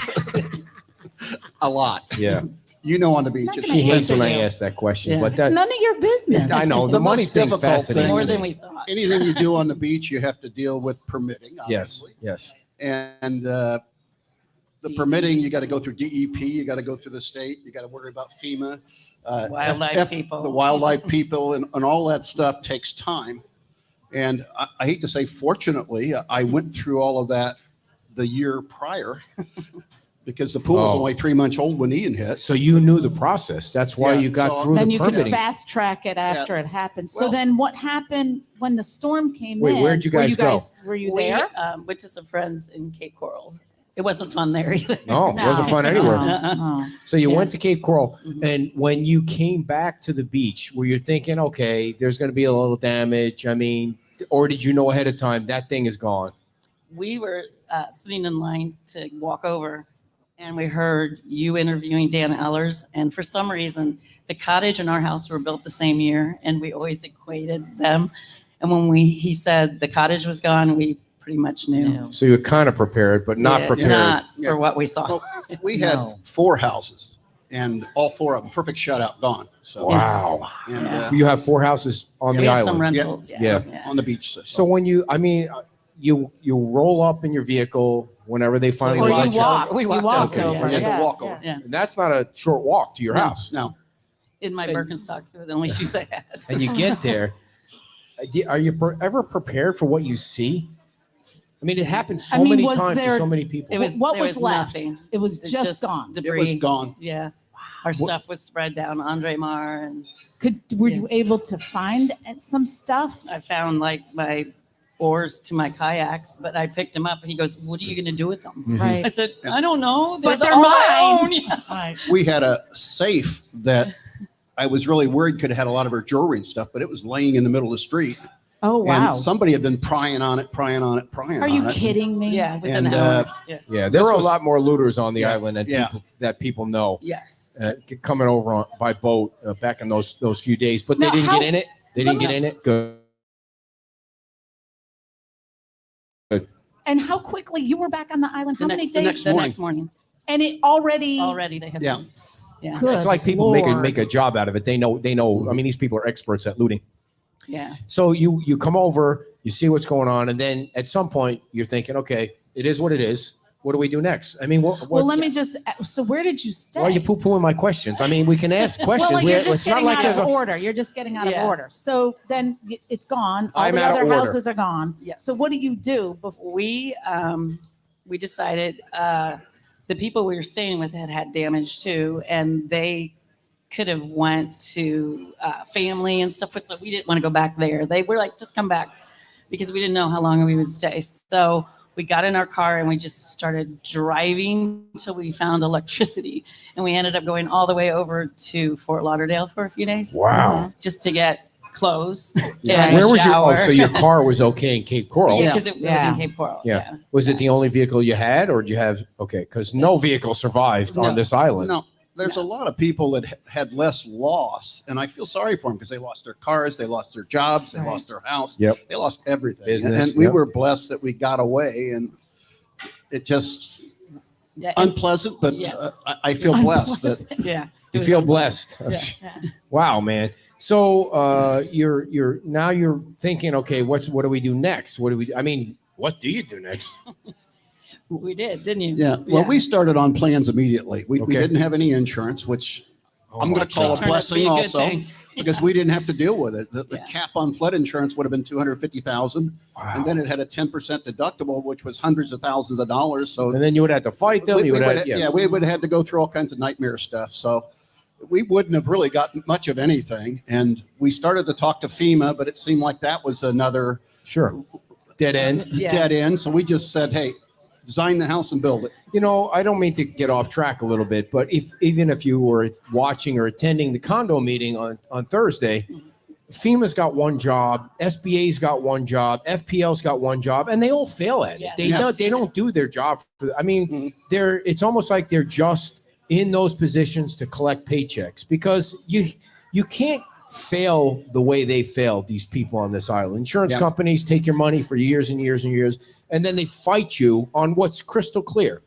A lot. Yeah. You know, on the beach. Not It's gonna She hates answer when I you. ask that question, Yeah. but It's that none of your business. I know the The money most thing difficult fascinates thing More me. than we thought. anything you do on the beach, you have to deal with permitting. Yes, Obviously. yes. And the permitting, you got to go through DEP, you got to go through the state, you got to worry about FEMA. Wildlife people. The wildlife people and all that stuff takes time. And I hate to say, fortunately, I went through all of that the year prior because the pool was Oh. only 3 months old when Ian hit. So you knew the process. That's why Yeah, you got so- through Then the you could permitting. fast track it after it happened. So Well- then what happened when the storm came Wait, in? where'd you Were guys go? Were you We there? went to some friends in Cape Coral. It wasn't fun there either. No, it wasn't fun anywhere. No. So you Yeah. went to Cape Coral, Mhm. and when you came back to the beach, were you thinking, okay, there's going to be a little damage? I mean, or did you know ahead of time that thing is gone? We were sitting in line to walk over, and we heard you interviewing Dan Ellers. And for some reason, the cottage and our house were built the same year, and we always equated them. And when he said the cottage was gone, we pretty much knew. So you were kind of prepared, but not Yeah, prepared. Not Yeah. for what we saw. Well, we had No. 4 houses and all 4 of them perfect shutout gone. So, Wow. and, Yeah. So you have 4 houses on we the had some island. rentals. Yeah. on the beach. So when you, I mean, you roll up in your vehicle whenever they finally Or let you you. walked. We You walked walked over, over. We had Yeah, to walk yeah. over. Yeah. And that's not a short walk to your No. house. No, In my And- Birkenstocks, they were the only shoes I had. And you get there. Are you ever prepared for what you see? I mean, it happens so I mean, many was times to there- so many people. It was What there was left? Nothing. It was It's just gone. Debris. it was gone. Yeah. our stuff was spread down Andre Mar, and Were you able to find some stuff? I found like my oars to my kayaks, but I picked them up and he goes, "What are you going to do with them?" Right. I said, "I don't know. But they're all mine." own." Yeah. Right. We had a safe that I was really worried could have had a lot of her jewelry and stuff, but it was laying in the middle of the street. Oh, wow. And somebody had been prying on it. Are you kidding me? Yeah, within And, hours. Yeah. Yeah, there This were was- a lot more looters on the Yeah, island yeah. that people know. Yes. Coming over by boat back in those few days, but they Now, didn't how- get in it. They didn't get in it. Good. And how quickly you were back on the island? How many the days? next The morning. next morning. And it already. Already they had. Yeah. Yeah. Good It's like people Lord. make a job out of it. They know. I mean, these people are experts at looting. Yeah. So you come over, you see what's going on, and then at some point you're thinking, okay, it is what it is. What do we do next? I mean, Well, let me just. So where did you stay? Why are you poo-pooing my questions? I mean, we can ask questions. Well, you're just It's not getting like out there's of a. order. You're just getting out of Yeah. order. So then it's gone. All I'm the out of other order. houses are gone. Yes. So what do you do before? We decided the people we were staying with had damage too, and they could have went to family and stuff. So we didn't want to go back there. They were like, just come back, because we didn't know how long we would stay. So we got in our car and we just started driving until we found electricity, and we ended up going all the way over to Fort Lauderdale for a few days. Wow. Just to get clothes Yeah. and Where was your? shower. Oh, so your car was okay in Cape Coral. Yeah, Yeah. because it was Yeah. in Cape Coral. Yeah. Was it the only vehicle you had, or did you have? Okay, because no vehicle survived on No. this island. No, there's a lot of people that had less loss, and I feel sorry for them because they lost their cars, they lost their jobs, they Right. lost their house. Yep. They lost everything. Business, and we yep. were blessed that we got away, and it just Yeah. and- unpleasant, but Yes. I feel blessed that Unpleasant. yeah. It You was feel unpleasant. blessed. Yeah. Wow, man. So you're now you're thinking, okay, what do we do next? What do we? I mean, what do you do next? We did, didn't you? Yeah. Well, we started on plans immediately. We Okay. didn't have any insurance, which I'm my going to call God. a Turned out to be blessing a good also, thing. because we didn't have to deal with it. The Yeah. cap on flood insurance would have been $250,000, Wow. and then it had a 10% deductible, which was hundreds of thousands of dollars. So And then you would have to fight them. You would have, we would have had to go through all kinds of nightmare stuff. So we wouldn't have really gotten much of anything. And we started to talk to FEMA, but it seemed like that was another sure. Dead end. Yeah. dead end. So we just said, hey, design the house and build it. You know, I don't mean to get off track a little bit, but even if you were watching or attending the condo meeting on Thursday, FEMA's got one job, SBA's got one job, FPL's got one job, and they all fail at it. Yeah. They don't do their job. I mean, Mhm. it's almost like they're just in those positions to collect paychecks, because you can't fail the way they failed, these people on this island. Insurance Yeah. companies take your money for years and years and years, and then they fight you on what's crystal clear.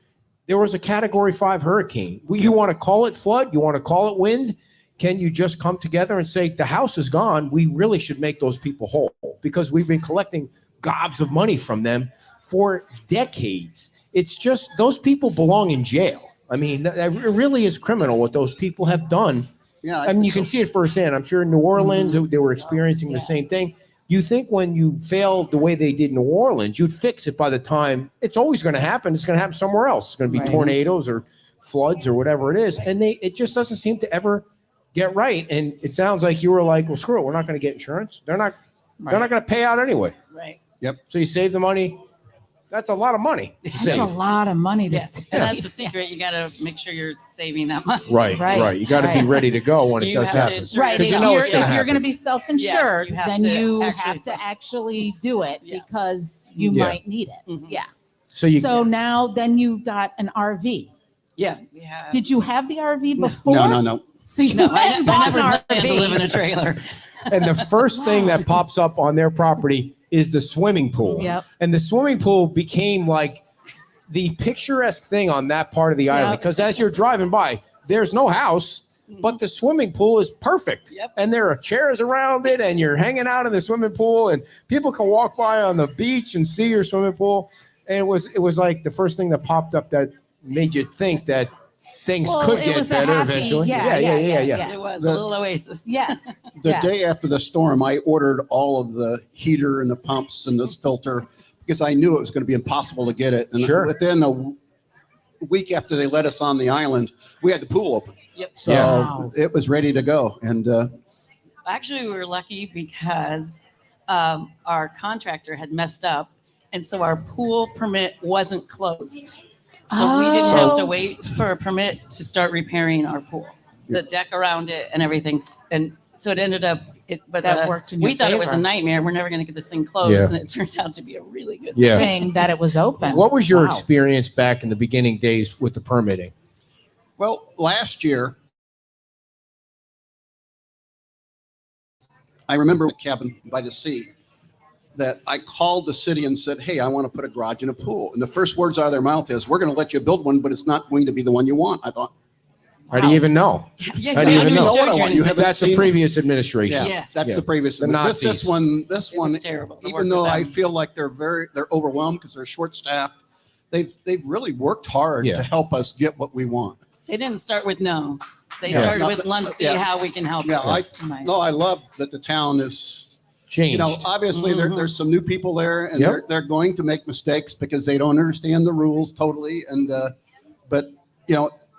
There was a Category 5 hurricane. You want to call it flood? You want to call it wind? Can you just come together and say, the house is gone? We really should make those people whole, because we've been collecting gobs of money from them for decades. It's just, those people belong in jail. I mean, it really is criminal what those people have done. Yeah. I mean, you can see it firsthand. I'm sure in New Orleans, they were experiencing the same thing. You think when you failed the way they did New Orleans, you'd fix it by the time it's always going to happen. It's going to happen somewhere else. It's going to be Right. tornadoes or floods or whatever it is. And it just doesn't seem to ever get right. And it sounds like you were like, well, screw it. We're not going to get insurance. They're not going to pay out anyway. Right. So you save the money. That's a lot of money to That's save. a lot of money to Yeah. save. And that's the secret. You got to make sure you're saving that money. Right, Right, right. You got to be right. ready to go when it You does have to happen. insure Right. 'Cause If you yourself. know you're, it's gonna if you're going to happen. be self-insured, Yeah, you have then to you actually have to self- actually do it Yeah. because you Yeah. might need it. Mhm. Yeah. So you So now then you got an RV. Yeah. We have. Did you have the RV before? No. So you No, went I and bought never an planned to live in RV. a trailer. and the first thing that pops up on their property is the swimming pool. Yep. And the swimming pool became like the picturesque thing on that part of the island, Yep. because as you're driving by, there's no house, but the swimming pool is perfect. Yep. And there are chairs around it, and you're hanging out in the swimming pool, and people can walk by on the beach and see your swimming pool. And it was like the first thing that popped up that made you think that things Well, could it get was a better happy- eventually. yeah. It was The- a little oasis. Yes. The yes. day after the storm, I ordered all of the heater and the pumps and this filter because I knew it was going to be impossible to get it. And Sure. within a week after they let us on the island, we had the pool open. Yep. So it was ready to go. And Actually, we were lucky because our contractor had messed up, and so our pool permit wasn't closed. So we didn't have to wait for a permit to start repairing our pool, the deck around it and everything. And so it ended up, it was That worked in your we thought it was a favor. nightmare. We're never going to get this thing closed. Yeah. And it turns out to be a really good Yeah. Thing that it was open. What was your Wow. experience back in the beginning days with the permitting? well, last year, I remember a cabin by the sea that I called the city and said, hey, I want to put a garage and a pool. And the first words out of their mouth is, we're going to let you build one, but it's not going to be the one you want. I thought, How do you even know? Yeah, How do you even know? what I want. You haven't That's the seen- previous administration. Yeah, Yes. that's Yeah. the previous. The This Nazis. one, It was terrible to work even though with I them. feel like they're overwhelmed because they're short staffed, they've really worked hard Yeah. to help us get what we want. They didn't start with no. They Yeah. started Not with the- let's see yeah. how we can help. Yeah, you. Nice. I love that the town is, Changed. obviously Mhm. there's some new people there and Yep. they're going to make mistakes because they don't understand the rules totally. And, but,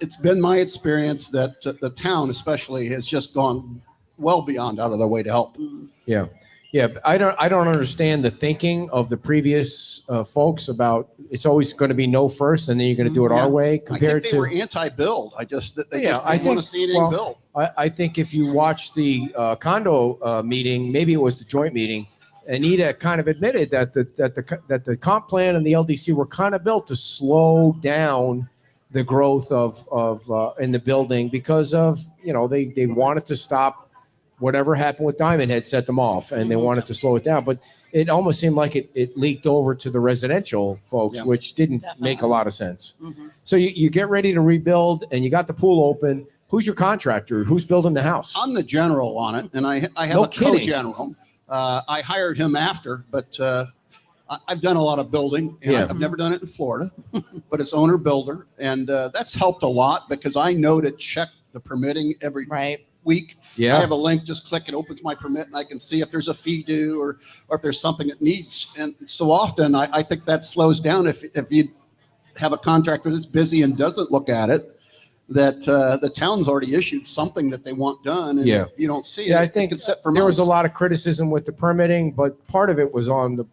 it's been my experience that the town especially has just gone well beyond out of their way to help. Yeah. Yeah. But I don't understand the thinking of the previous folks about it's always going to be no first and then you're going to do it Yeah. our way I compared think they were to. anti-build. They Yeah, just I didn't want think- to see anything well, built. I think if you watch the condo meeting, maybe it was the joint meeting, Anita kind of admitted that the comp plan and the LDC were kind of built to slow down the growth of in the building because of they wanted to stop whatever happened with Diamond had set them off and they wanted to slow it down. But it almost seemed like it leaked over to the residential folks, Yeah. which didn't Definitely. make a lot of sense. Mhm. So you get ready to rebuild and you got the pool open. Who's your contractor? Who's building the house? I'm the general on it, and I have No a kidding. co-general. I hired him after, but I've done a lot of building. And Yeah. I've never done it in Florida, but it's owner builder, and that's helped a lot because I know to check the permitting every Right. week. I Yeah. have a link, just click, it opens my permit, and I can see if there's a fee due or if there's something it needs. And so often, I think that slows down if you have a contractor that's busy and doesn't look at it. That the town's already issued something that they want done, and Yeah. if you don't see it, Yeah, I it think could sit for there was a months. lot of criticism with the permitting, but part of it was on the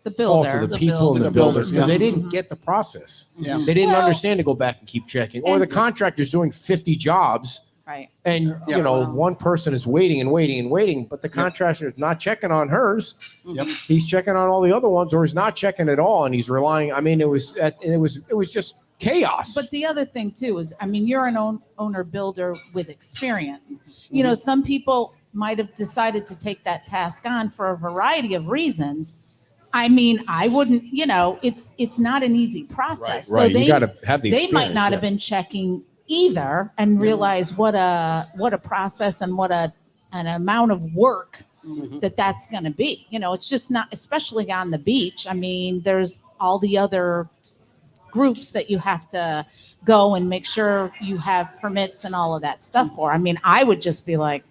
The fault builder. of the The people builder. and the The builders builders, because yeah. they didn't get the process. Yeah. They didn't Well- understand to go back and keep checking, or the contractor's doing 50 jobs Right. and Yeah. one person is waiting and waiting and waiting, but the contractor is not checking on hers. Yep. He's checking on all the other ones, or he's not checking at all, and he's relying. I mean, it was just chaos. But the other thing too is, I mean, you're an owner builder with experience. You know, some people might have decided to take that task on for a variety of reasons. I mean, I wouldn't, it's not an easy process. So right, they you got to have the. they might experience, not yeah. have been checking either and realize what a process and what an amount of work Mhm. that's going to be. It's just not, especially on the beach. I mean, there's all the other groups that you have to go and make sure you have permits and all of that stuff for. I mean, I would just be like,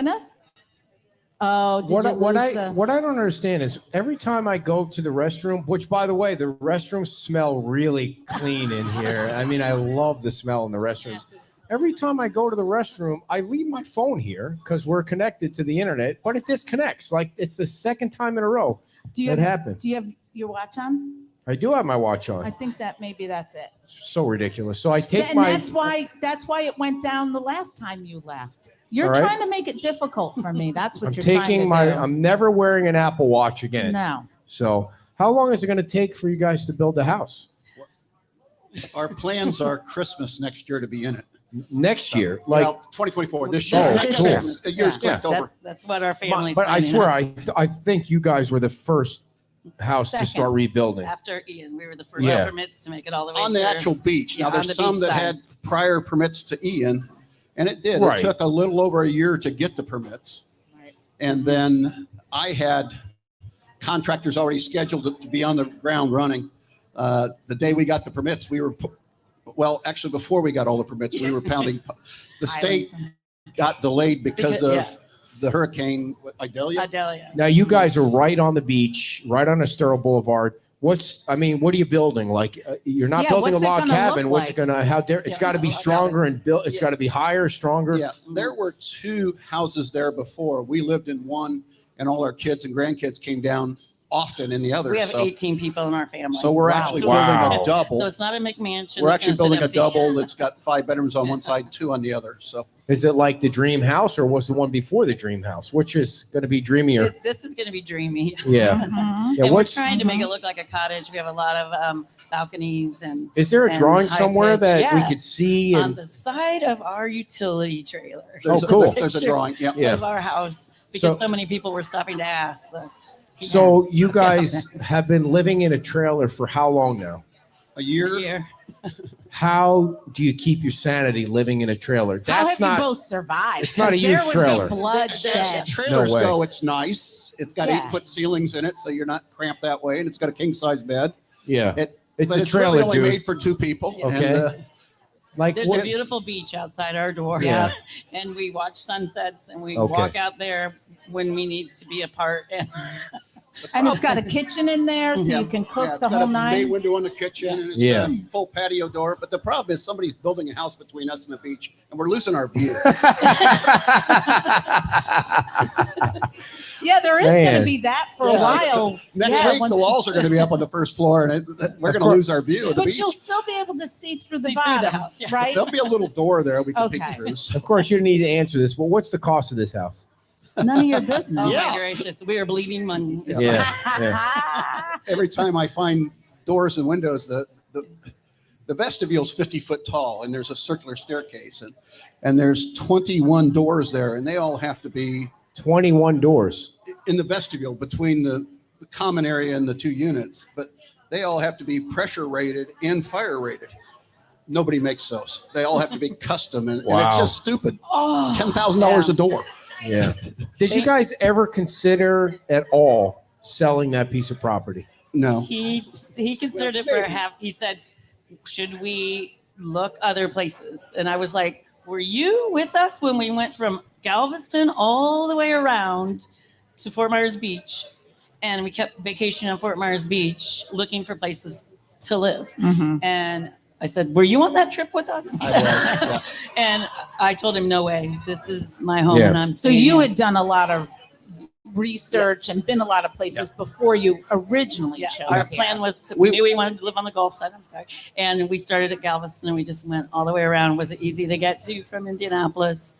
join us? Oh, did you what lose I don't understand is every time I go to the restroom, which by the way, the restrooms smell really clean in here. I mean, I love the smell in the restrooms. Every time I go to the restroom, I leave my phone here because we're connected to the internet, but it disconnects. Like it's the second time in a row that happened. Do you have your watch on? I do have my watch on. I think that's it. So ridiculous. So I take And that's why it went down the last time you left. You're trying to make it difficult for me. That's what you're trying to do. I'm never wearing an Apple Watch again. No. So how long is it going to take for you guys to build the house? Our plans are Christmas next year to be in it. Next year, 2024. This year. Cool. The year's clicked over. That's what our family's. But I planning swear, on. I think you guys were the first house to start rebuilding. After Ian, we were the first permits to make it all the way On the through. actual beach. Now, Yeah, there's on the some beach that side. had prior permits to Ian, and it did. Right. It took a little over a year to get the permits. Right. And then I had contractors already scheduled to be on the ground running. The day we got the permits, actually, before we got all the permits, we were pounding. The state got delayed because of the hurricane Idalia. Now you guys are right on the beach, right on Estero Boulevard. What are you building? Like you're not building a what's it log gonna cabin. look What's like? it gonna? It's got to be stronger and built. It's got to be higher, stronger. Yeah, there were 2 houses there before. We lived in one, and all our kids and grandkids came down often in the other. We have so, 18 people in our family. so we're actually building a double. So it's not a McMansion. We're it's actually gonna sit building a empty. double that's got 5 bedrooms on one side, 2 on the other. So Is it like the dream house, or was the one before the dream house? Which is going to be dreamier? This is going to be dreamy. Yeah. Mhm. Yeah. And we're What's trying to make it look like a cottage. We have a lot of balconies and is there a and drawing high somewhere pitch. that we Yeah. could see? on And the side of our utility trailer there's, cool. there's a drawing. Yeah. Yeah. of our house because So- so many people were stopping to ask. so yes. you guys have been living in a trailer for how long now? A year. Here. How do you keep your sanity living in a trailer? How That's have not. you both survived? it's not a 'Cause there huge would trailer. Be As bloodshed. trailers No way. go, it's nice. It's got Yeah. 8-foot ceilings in it, so you're not cramped that way, and it's got a king size bed. Yeah. It's But a it's trailer, really only dude. made for 2 people. Okay. And, Like There's what? a beautiful beach outside our door. Yeah. And we watch sunsets and we Okay. walk out there when we need to be apart. And it's got a kitchen in there, so you can cook it's the got whole a bay night. window on the kitchen, and it's Yeah. got a full patio door. But the problem is somebody's building a house between us and the beach, and we're losing our view. Yeah, there is going Man. to be that for a Yeah. while. Next Yeah, week, once the walls are going to be up on the first floor, and we're going to course. lose our view of the But beach. you'll still be able to see through the See through bottom, the house, yeah. right? There'll be a little door there we can Okay. peek through. So Of course, you don't need to answer this, but what's the cost of this house? None of your business. Oh Yeah. my gracious, we are bleeding money. Yeah. every time I find doors and windows, the vestibule's 50 foot tall, and there's a circular staircase, and there's 21 doors there, and they all have to be 21 doors. in the vestibule between the common area and the 2 units, but they all have to be pressure rated and fire rated. Nobody makes those. They all have to be custom, and it's Wow. just stupid. Oh, $10,000 a door. Yeah. Did you guys ever consider at all selling that piece of property? No. He considered it for half. He said, should we look other places? And I was like, were you with us when we went from Galveston all the way around to Fort Myers Beach? And we kept vacationing on Fort Myers Beach looking for places to live. Mhm. And I said, were you on that trip with us? I was, yeah. And I told him, no way. This is my home Yeah. and I'm So staying you here." had done a lot of research and been a lot of places before you originally Yeah, chose our here. plan was to, We- we knew we wanted to live on the Gulf side. I'm sorry, and we started at Galveston, and we just went all the way around. Was it easy to get to from Indianapolis?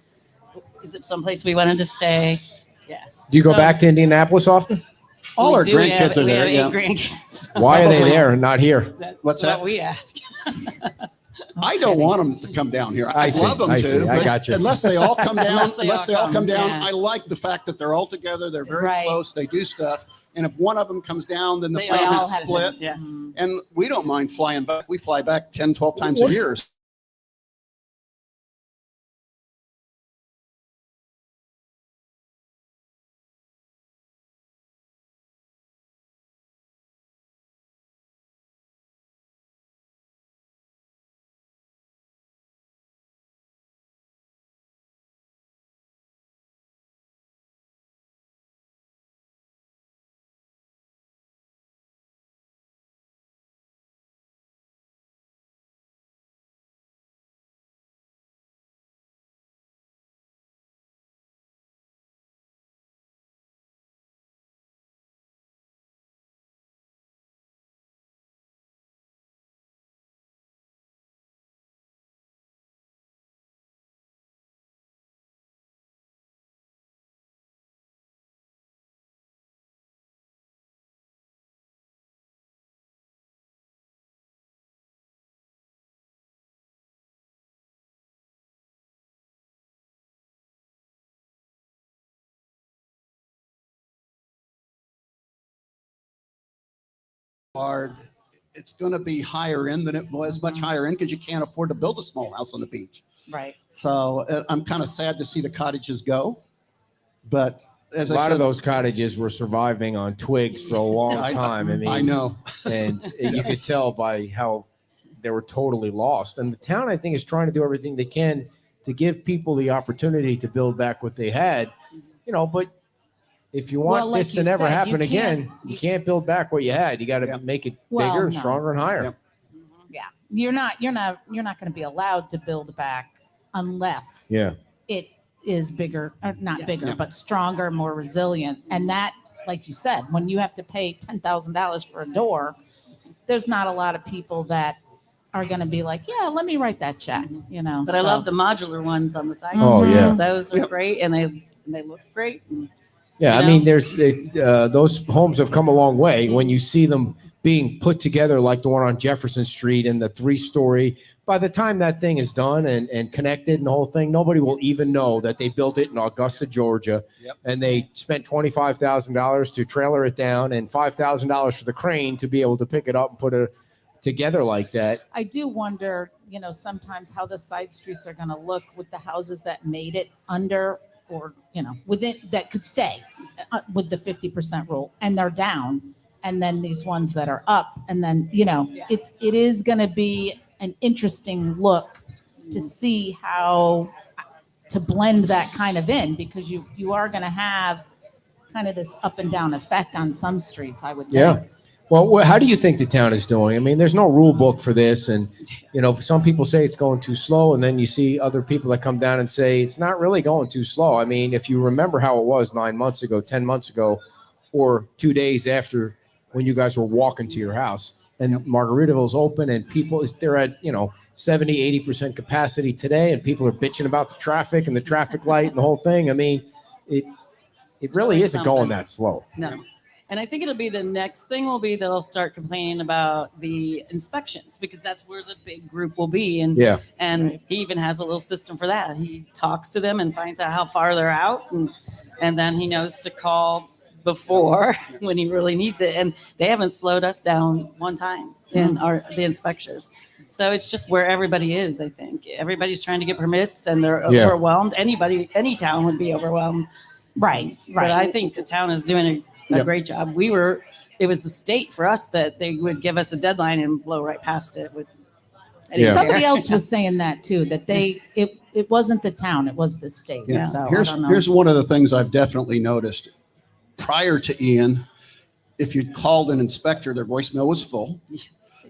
Is it someplace we wanted to stay? Yeah. Do you go So- back to Indianapolis often? All We our do. We have- grandkids are we there. have Yeah. 8 grandkids. Why are they Probably. there and not here? That's What's what that? we ask. I don't want them to come down here. I I'd see, love them I to. see. I but got you. Unless they all come down. Unless they all come down. yeah. I like the fact that they're all together. They're very Right. close. They do stuff. And if one of them comes down, then the They family's all have split. Yeah. And we don't mind flying back. We fly back 10, 12 times a year. hard, it's going to be higher end than it was, much higher end, because you can't afford to build a small house on the beach. Right. So I'm kind of sad to see the cottages go, but as a lot of those cottages were surviving on twigs for a long time. I mean, I know, and you could tell by how they were totally lost. And the town, I think, is trying to do everything they can to give people the opportunity to build back what they had, but if you want this to never happen again, you can't build back what you had. You got to make it bigger, stronger, and higher. Yep. Yeah, you're not going to be allowed to build back unless it is bigger, or not bigger, but stronger, more resilient. And that, like you said, when you have to pay $10,000 for a door, there's not a lot of people that are going to be like, yeah, let me write that check. But I love the modular ones on the side. Oh yeah, those are great, and they look great. Yeah, I mean, there's those homes have come a long way. When you see them being put together, like the one on Jefferson Street and the 3-story, by the time that thing is done and connected and the whole thing, nobody will even know that they built it in Augusta, Georgia, and they spent $25,000 to trailer it down and $5,000 for the crane to be able to pick it up and put it together like that. I do wonder, sometimes how the side streets are going to look with the houses that made it under, or within, that could stay with the 50% rule, and they're down, and then these ones that are up, and then it is going to be an interesting look to see how to blend that kind of in, because you are going to have kind of this up and down effect on some streets, I would think. Yeah. Well, how do you think the town is doing? I mean, there's no rule book for this. And, some people say it's going too slow. And then you see other people that come down and say it's not really going too slow. I mean, if you remember how it was 9 months ago, 10 months ago, or 2 days after when you guys were walking to your house, and Margaritaville's open and they're at, 70, 80% capacity today. And people are bitching about the traffic and the traffic light and the whole thing. I mean, it really isn't going that slow. No. And I think it'll be the next thing will be they'll start complaining about the inspections, because that's where the big group will be. And he even has a little system for that. He talks to them and finds out how far they're out. And then he knows to call before when he really needs it. And they haven't slowed us down one time in the inspectors. So it's just where everybody is, I think. Everybody's trying to get permits and they're overwhelmed. Any town would be overwhelmed. Right. But I think the town is doing a great job. It was the state for us that they would give us a deadline and blow right past it. Somebody else was saying that too, that it wasn't the town, it was the state. Yeah. So here's one of the things I've definitely noticed. Prior to Ian, if you'd called an inspector, their voicemail was full.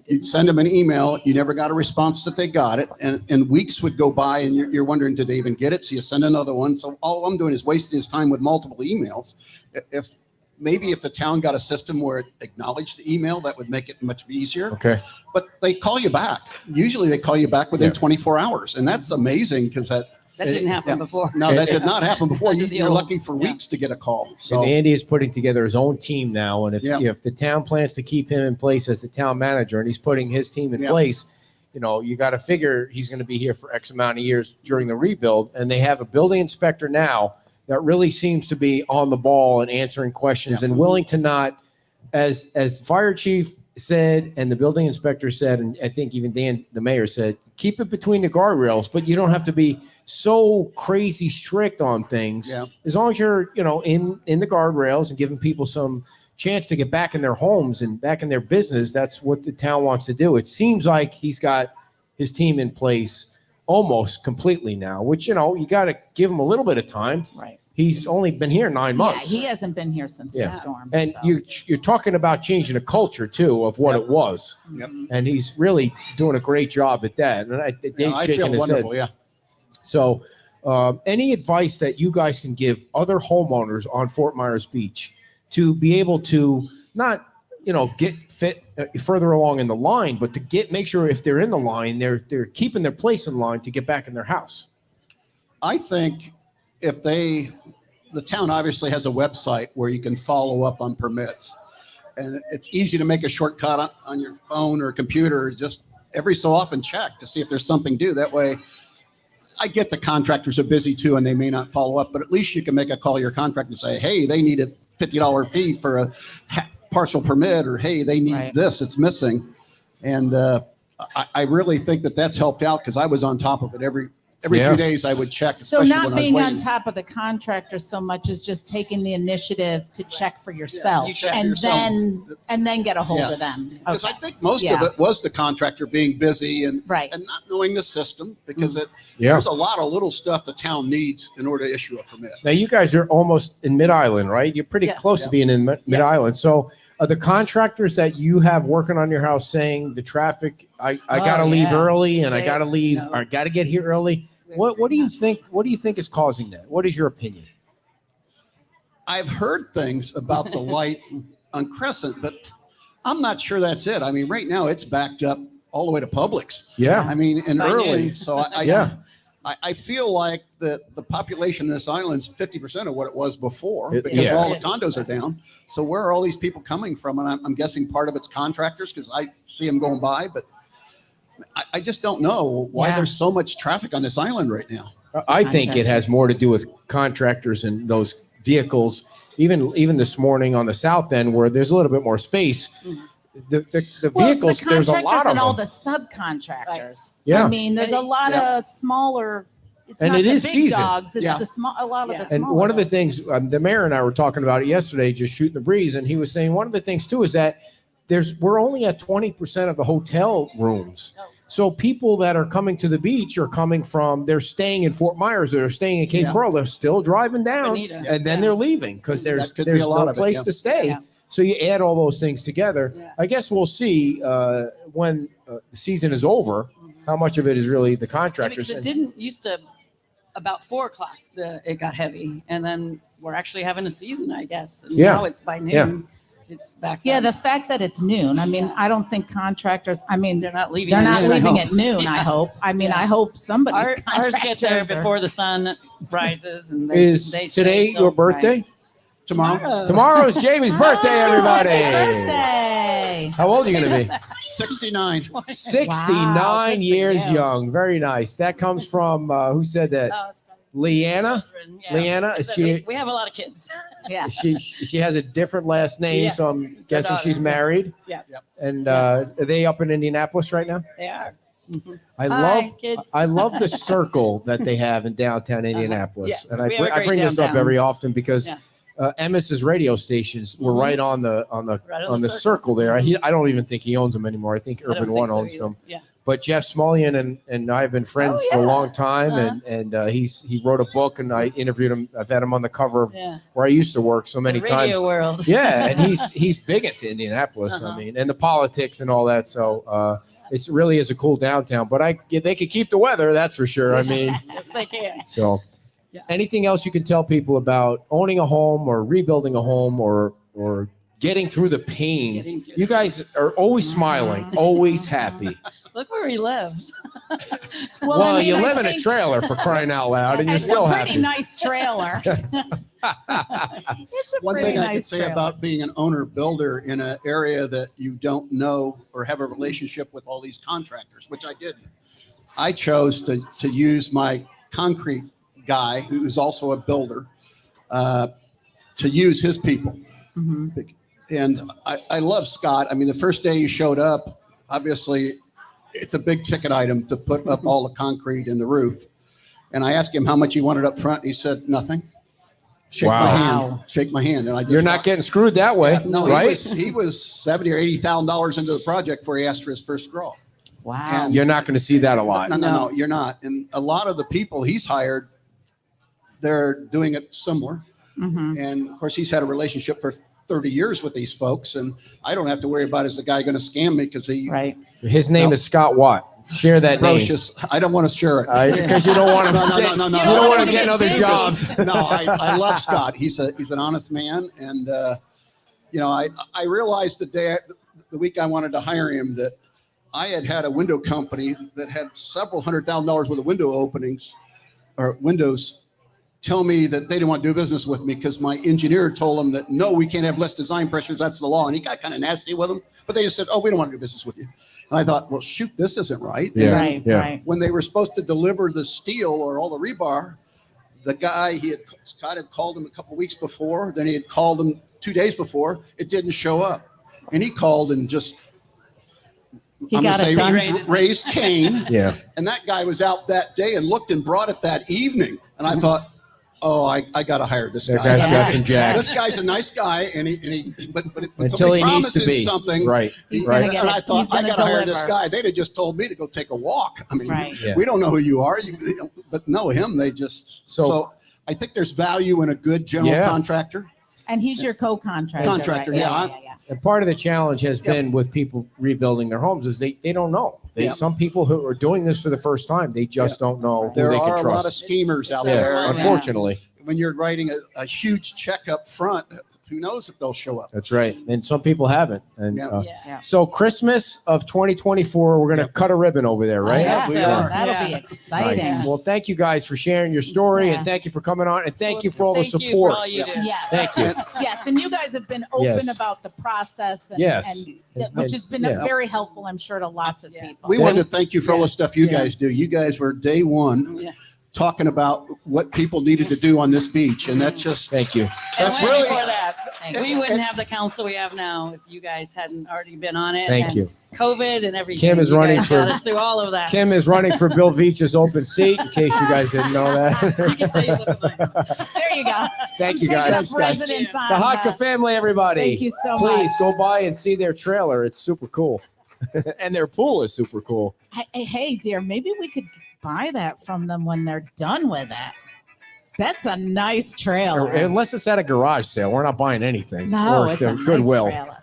You'd send them an email. You never got a response that they got it. And weeks would go by and you're wondering, did they even get it? So you send another one. So all I'm doing is wasting his time with multiple emails. If the town got a system where it acknowledged the email, that would make it much easier. Okay. But they call you back. Usually they call you back within 24 hours. And that's amazing, because that didn't happen before. No, that did not happen before. You're lucky for weeks to get a call. So and Andy is putting together his own team now. And if the town plans to keep him in place as the town manager and he's putting his team in place, you got to figure he's going to be here for X amount of years during the rebuild. And they have a building inspector now that really seems to be on the ball and answering questions and willing to not, as the fire chief said and the building inspector said, and I think even Dan, the mayor, said, keep it between the guardrails, but you don't have to be so crazy strict on things. As long as you're, in the guardrails and giving people some chance to get back in their homes and back in their business, that's what the town wants to do. It seems like he's got his team in place almost completely now, which, you got to give him a little bit of time. Right. He's only been here 9 months. Yeah, he hasn't been here since the storm. And you're talking about changing a culture too of what it was. Yep. And he's really doing a great job at that. And Dave's shaking his head. Yeah. So any advice that you guys can give other homeowners on Fort Myers Beach to be able to not, get fit further along in the line, but to make sure if they're in the line, they're keeping their place in line to get back in their house? I think if the town obviously has a website where you can follow up on permits, and it's easy to make a shortcut on your phone or computer, just every so often check to see if there's something due. That way, I get the contractors are busy too, and they may not follow up, but at least you can make a call to your contractor and say, hey, they need a $50 fee for partial permit, or hey, they need Right. this, it's missing. And I really think that that's helped out, because I was on top of it every Yeah. 2 days. I would check. So especially not when I was being on waiting. top of the contractor so much as just taking the initiative to check for yourself, you check for and yourself. then get a hold Yeah. of them. Because Okay. I think most of Yeah. it was the contractor being busy and Right. and not knowing the system, because Yeah. there's a lot of little stuff the town needs in order to issue a permit. Now you guys are almost in Mid Island, right? You're pretty Yeah. close to Yeah. being in Mid Island. So are the contractors that you have working on your house saying the traffic, I gotta leave yeah. early and I They- gotta leave, no. or I gotta get here early? What do you think? What do you think is causing that? What is your opinion? I've heard things about the light on Crescent, but I'm not sure that's it. I mean, right now it's backed up all the way to Publix. Yeah. I mean, and By early. noon. So Yeah. I feel like the population in this island's 50% of what it was before, It- because yeah. all the condos are down. So where are all these people coming from? And I'm guessing part of it's contractors, because I see them going by, but I just don't know why Yeah. there's so much traffic on this island right now. I think it has more to do with contractors and those vehicles. Even this morning on the south end, where there's a little bit more space, the Well, it's vehicles, the there's a lot contractors of and all them. the subcontractors. Yeah. I mean, there's a lot of smaller. It's And not it the is big season. dogs. It's Yeah. the small. A lot of Yeah. the And smaller. one of the dogs. things, the mayor and I were talking about it yesterday, just shooting the breeze, and he was saying one of the things too is that we're only at 20% of the hotel rooms. Oh. So people that are coming to the beach are coming from, they're staying in Fort Myers, they're staying in Cape Yeah. Coral, they're still driving down, Bonita. and then Yeah. they're leaving because That there's could be there's a lot no of it, place yeah. to stay. Yeah. So you add all those things together. Yeah. I guess we'll see when the season is over how much of it is really the Yeah, contractors. because it didn't used to about 4 o'clock. It got heavy, and then we're actually having a season, I guess. And Yeah. now it's by noon. Yeah. It's back. Yeah, on. the fact that it's noon. I mean, I don't think contractors. I mean, they're not leaving. they're at not noon, I leaving hope. at noon. I Yeah. hope. I mean, Yeah. I hope somebody's Ours contractors get there are- before the sun rises, and Is they stay today till- your birthday? Tomorrow, Tomorrow is Jamie's birthday, everybody. Happy birthday! How old are you going to be? 69. 69 Wow, good for years you. young. Very nice. That comes from who said that? Oh, it's funny. Leanna. Children, yeah. Leanna, is So she? we have a lot of kids. Yeah. She has a different last name, Yeah. so I'm It's her guessing she's daughter. married. Yeah. Yep. And are they up in Indianapolis right now? They are. Mhm. I Hi, love kids. I love the circle that they have in downtown Indianapolis, Yes, and we have a I great bring this up downtown. every often because Yeah. Emmis's radio stations were Mhm. right on the Right on the circle there. I don't even think he owns them anymore. I think I don't Urban think One so owns either. them. Yeah. But Jeff Smullian and I have been friends Oh, for a yeah. long time, Uh-huh. and he wrote a book, and I interviewed him. I've had him on the cover of Yeah. where I used to work so many The radio times. world. Yeah, and he's big into Indianapolis. I Uh-huh. mean, and the politics and all that. So it really is a cool downtown. But they could keep the weather, that's for sure. I mean, Yes, they can. so Yeah. anything else you can tell people about owning a home or rebuilding a home or getting through the pain? Getting through You guys are always smiling, always happy. Look where we live. Well, I mean, you I live in a think trailer for crying out loud, and you're It's still a pretty happy. nice trailer. It's a One pretty thing I could nice say trailer. about being an owner builder in an area that you don't know or have a relationship with all these contractors, which I did. I chose to use my concrete guy, who's also a builder, to use his people. Mhm. And I love Scott. I mean, the first day he showed up, obviously, it's a big ticket item to put up all the concrete in the roof. And I asked him how much he wanted up front. He said, nothing. Shake my Wow. hand. Shake my hand. And I just You're not thought- getting screwed that way, no, right? he was $70,000 or $80,000 into the project before he asked for his first draw. Wow. And- You're not going to see that a lot. No, you're not. And a lot of the people he's hired, they're doing it similar. Mhm. And of course, he's had a relationship for 30 years with these folks, and I don't have to worry about is the guy going to scam me because he Right. His name No. is Scott Watt. Share that name. Brocious. I don't want to share it. Because you don't want to No, no, get, no, no, you no. don't I want don't to get wanna other get jobs. No, I love Scott. He's an honest man, and I realized the week I wanted to hire him that I had a window company that had several $100,000 worth of window openings or windows tell me that they didn't want to do business with me because my engineer told them that no, we can't have less design pressures. That's the law. And he got kind of nasty with them, but they just said, oh, we don't want to do business with you. And I thought, well, shoot, this isn't right. And Yeah. then Right. yeah. Right. when they were supposed to deliver the steel or all the rebar, the guy Scott had called him a couple weeks before. Then he had called him 2 days before, it didn't show up. And he called and just, He got it done. raised Cain. Yeah. And that guy was out that day and looked and brought it that evening. And I thought, oh, I got to hire this guy. That guy's got some jack. This guy's a nice guy, and but Until he needs to be something, right. He's right. gonna get and it. I thought He's I gonna got to hire this deliver. guy. They'd have just told me to go take a walk. I mean, Right. Yeah. we don't know who you are, but know him. They just so I think there's value in a good general Yeah. contractor. And he's your co-contractor. Contractor, right? yeah. And part of the challenge has Yep. been with people rebuilding their homes is they don't know. Yep. Some people who are doing this for the first time, they just don't know who There they are can a trust. lot of schemers out yeah, there. Yeah. unfortunately. When you're writing a huge check up front, who knows if they'll show up? That's right. And some people haven't. And Yeah. Yeah. so Christmas of 2024, we're going to Yep. cut a ribbon over there, right? Yeah, we so are. that'll be Yeah. exciting. Nice. Well, thank you guys for sharing your story Yeah. and thank you for coming on and thank you for all the Thank you for support. all you do. Yes. Thank you. Yes, and you guys have been open Yes. about the process, and, Yes. which has been Yeah. very helpful, I'm sure, to lots of Yeah. people. We wanted to thank you for all the stuff you Yeah. guys do. You guys were day one Yeah. talking about what people needed to do on this beach, and that's just Thank you. That's And really- before that, Thank we you. wouldn't have the council we have now if you guys hadn't already been on it. Thank and you. COVID and everything. Kim is You running guys for- got us through all of that. Kim is running for Bill Veach's open seat, in case you guys didn't know You can that. say you live in mine. There you go. Thank you Take guys. us residents on The Hotka that. family, everybody. Thank you so Please much. go by and see their trailer. It's super cool. And their pool is super cool. Hey, dear, maybe we could buy that from them when they're done with it. That's a nice trailer. Unless it's at a garage sale. We're not buying anything. No, Or it's the a nice Goodwill. trailer.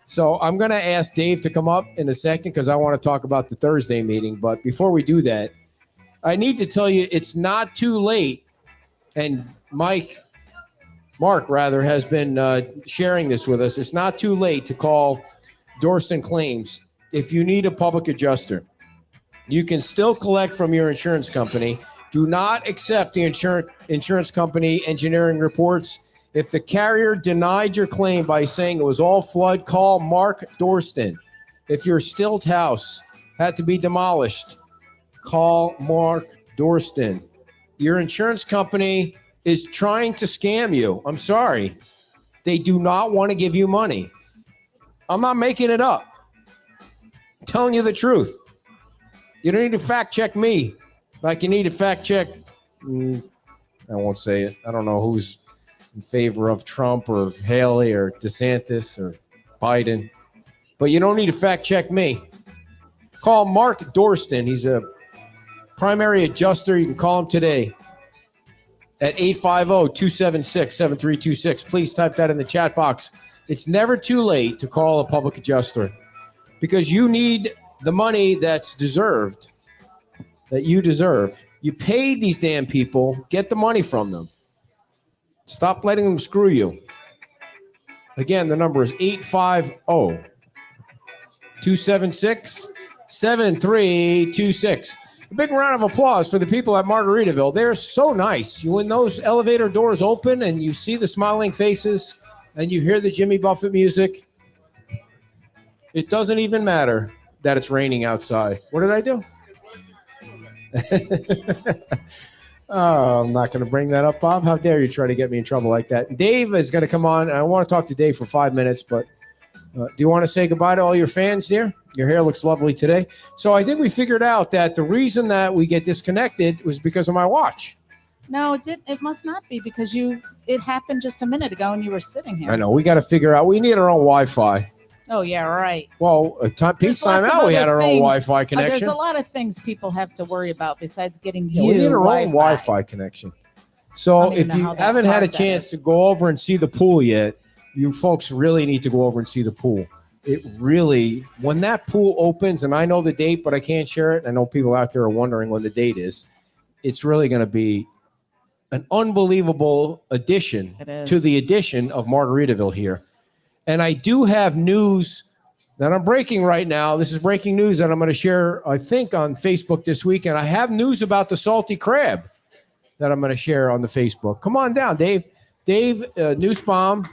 So I'm going to ask Dave to come up in a second because I want to talk about the Thursday meeting. But before we do that, I need to tell you it's not too late. And Mark, has been sharing this with us. It's not too late to call Dorston Claims if you need a public adjuster. You can still collect from your insurance company. Do not accept the insurance company engineering reports. If the carrier denied your claim by saying it was all flood, call Mark Dorston. If your stilt house had to be demolished, call Mark Dorston. Your insurance company is trying to scam you. I'm sorry. They do not want to give you money. I'm not making it up. I'm telling you the truth. You don't need to fact check me like you need to fact check. I won't say it. I don't know who's in favor of Trump or Haley or DeSantis or Biden, but you don't need to fact check me. Call Mark Dorston. He's a primary adjuster. You can call him today at 850-276-7326. Please type that in the chat box. It's never too late to call a public adjuster because you need the money that's deserved, that you deserve. You paid these damn people. Get the money from them. Stop letting them screw you. Again, the number is 850-276-7326. A big round of applause for the people at Margaritaville. They're so nice. When those elevator doors open and you see the smiling faces and you hear the Jimmy Buffett music, it doesn't even matter that it's raining outside. What did I do? Oh, I'm not going to bring that up, Bob. How dare you try to get me in trouble like that? Dave is going to come on. I want to talk to Dave for 5 minutes, but do you want to say goodbye to all your fans, dear? Your hair looks lovely today. So I think we figured out that the reason that we get disconnected was because of my watch. No, it must not be because it happened just a minute ago and you were sitting here. I know. We got to figure out. We need our own Wi-Fi. Oh, yeah, right. Well, Pete's time lots of out, we other had our own things. Wi-Fi connection. There's a lot of things people have to worry about besides getting Yeah, you we need our own Wi-Fi. Wi-Fi connection. So I don't if even know you how that haven't had a hard that chance is. to go over and see the pool yet, you folks really need to go over and see the pool. It really, when that pool opens, and I know the date, but I can't share it. I know people out there are wondering when the date is. It's really going to be an unbelievable addition It is. to the addition of Margaritaville here. And I do have news that I'm breaking right now. This is breaking news that I'm going to share, I think, on Facebook this week. And I have news about the salty crab that I'm going to share on the Facebook. Come on down, Dave. Dave Nussbaum.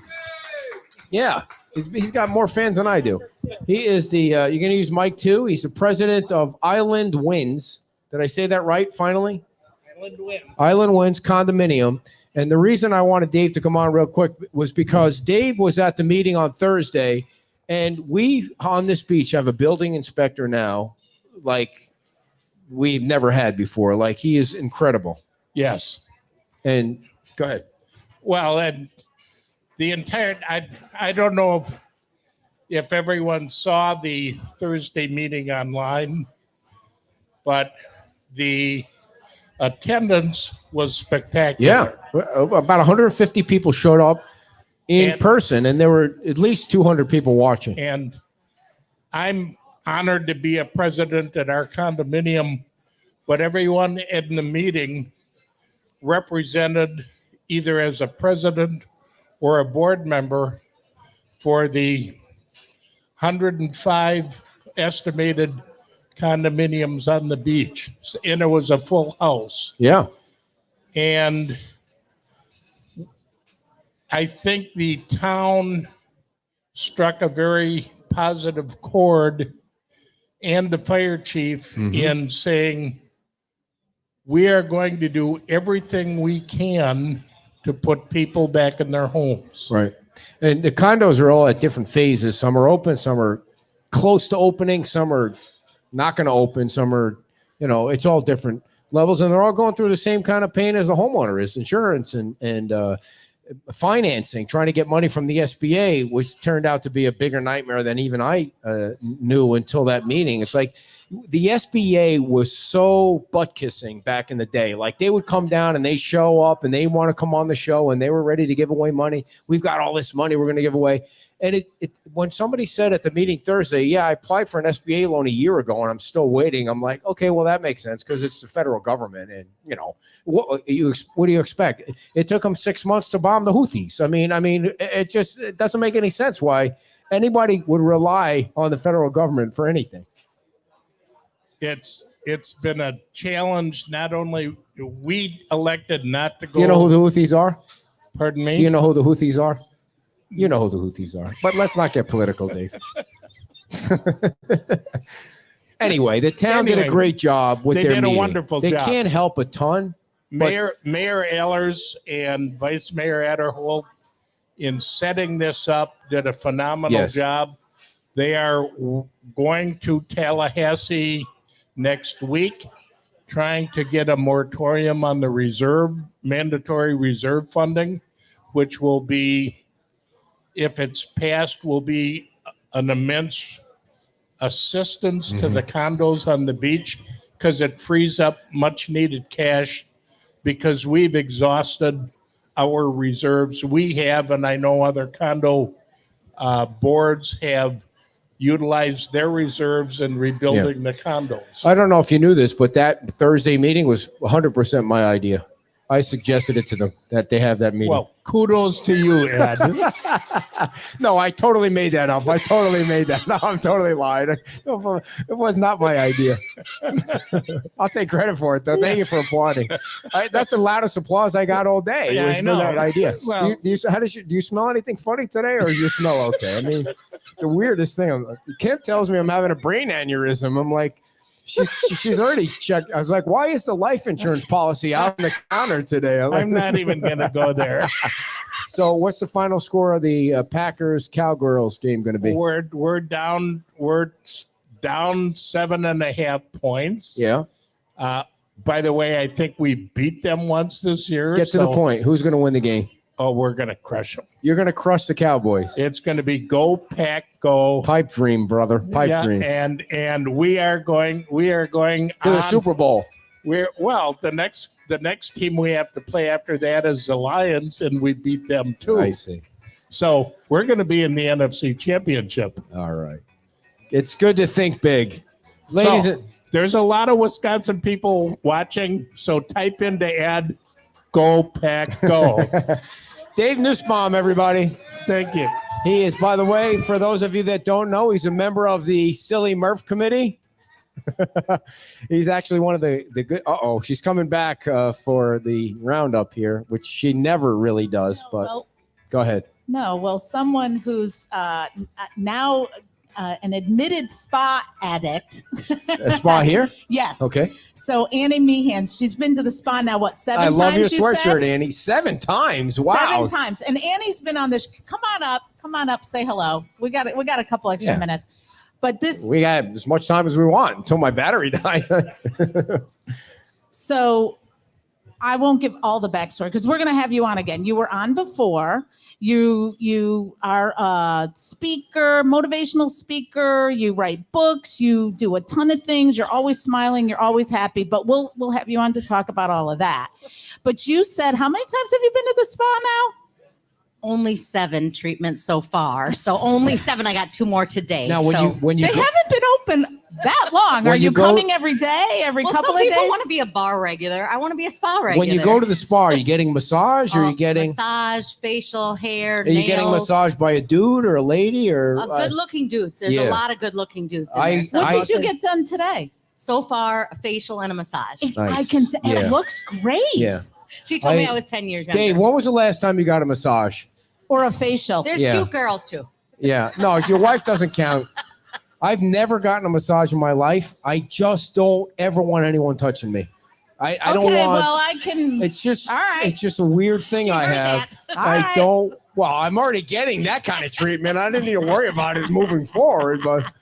Yeah, he's got more fans than I do. He is the, you're going to use Mike too. He's the president of Island Winds. Did I say that right finally? Island Winds Condominium. And the reason I wanted Dave to come on real quick was because Dave was at the meeting on Thursday, and we on this beach have a building inspector now, like we've never had before. Like, he is incredible. Yes. And go ahead. Well, and the entire, I don't know if everyone saw the Thursday meeting online, but the attendance was spectacular. Yeah, about 150 people showed up in person, and there were at least 200 people watching. And I'm honored to be a president at our condominium, but everyone in the meeting represented either as a president or a board member for the 105 estimated condominiums on the beach, and it was a full house. Yeah. And I think the town struck a very positive chord, and the fire chief, in saying, we are going to do everything we can to put people back in their homes. Right. And the condos are all at different phases. Some are open, some are close to opening, some are not going to open, some are, it's all different levels, and they're all going through the same kind of pain as a homeowner is: insurance and financing, trying to get money from the SBA, which turned out to be a bigger nightmare than even I knew until that meeting. It's like the SBA was so butt kissing back in the day. Like, they would come down and they show up and they want to come on the show and they were ready to give away money. We've got all this money we're going to give away. And when somebody said at the meeting Thursday, yeah, I applied for an SBA loan a year ago and I'm still waiting, I'm like, okay, well, that makes sense because it's the federal government. And, what do you expect? It took them 6 months to bomb the Houthis. I mean, it doesn't make any sense why anybody would rely on the federal government for anything. It's been a challenge. Not only we elected not to go. Do you know who the Houthis are? Pardon me? Do you know who the Houthis are? You know who the Houthis are. But let's not get political, Dave. Anyway, the town did a great job with their meeting. They did a wonderful job. They can't help a ton. Mayor Ehlers and Vice Mayor Adderholt, in setting this up, did a phenomenal job. They are going to Tallahassee next week, trying to get a moratorium on the mandatory reserve funding, which will be, if it's passed, will be an immense assistance to the condos on the beach, because it frees up much needed cash, because we've exhausted our reserves. We have, and I know other condo boards have utilized their reserves in rebuilding the condos. I don't know if you knew this, but that Thursday meeting was 100% my idea. I suggested it to them that they have that meeting. Well, kudos to you, Ed. No, I totally made that up. No, I'm totally lying. It was not my idea. I'll take credit for it, though. Thank you for applauding. That's the loudest applause I got all day. Yeah, it was I know. that idea. Well, do you smell anything funny today, or do you smell okay? I mean, it's the weirdest thing. Kim tells me I'm having a brain aneurysm. I'm like, she's already checked. I was like, why is the life insurance policy out on the counter today? I'm not even going to go there. So what's the final score of the Packers Cowgirls game going to be? We're down 7.5 points. Yeah. By the way, I think we beat them once this year. Get to the point. Who's going to win the game? Oh, we're going to crush them. You're going to crush the Cowboys. It's going to be go Pack go. Pipe dream, brother. Pipe dream. And we are going to the Super Bowl. The next team we have to play after that is the Lions, and we beat them too. I see. So we're going to be in the NFC Championship. All right. It's good to think big. Ladies, there's a lot of Wisconsin people watching, so type in to add go Pack go. Dave Nussbaum, everybody. Thank you. He is, by the way, for those of you that don't know, he's a member of the Silly Murph Committee. He's actually one of the good. She's coming back for the roundup here, which she never really does. But go ahead. No, well, someone who's now an admitted spa addict. A spa here? Yes. Okay. So Annie Meehan, she's been to the spa now, what, 7 times? I love your sweatshirt, Annie. 7 times. Wow. 7 times. And Annie's been on this. Come on up, say hello. We got a couple extra minutes. But we got as much time as we want until my battery dies. So I won't give all the backstory because we're going to have you on again. You were on before. You are a speaker, motivational speaker. You write books. You do a ton of things. You're always smiling. You're always happy. But we'll have you on to talk about all of that. But you said, how many times have you been to the spa now? Only 7 treatments so far. So only 7. I got 2 more today. Now, when you they haven't been open that long. Are you coming every day, every couple of days? Some people want to be a bar regular. I want to be a spa regular. When you go to the spa, are you getting massage? Or are you getting massage, facial, hair, nails? Are you getting massaged by a dude or a lady or good-looking dudes? There's a lot of good-looking dudes. What did you get done today? So far, a facial and a massage. Nice. It looks great. Yeah. She told me I was 10 years younger. Dave, when was the last time you got a massage? Or a facial? There's cute girls too. Yeah. No, your wife doesn't count. I've never gotten a massage in my life. I just don't ever want anyone touching me. I don't want. Well, I can. It's just. All right. It's just a weird thing I have. I don't. Well, I'm already getting that kind of treatment. I didn't even worry about it moving forward. But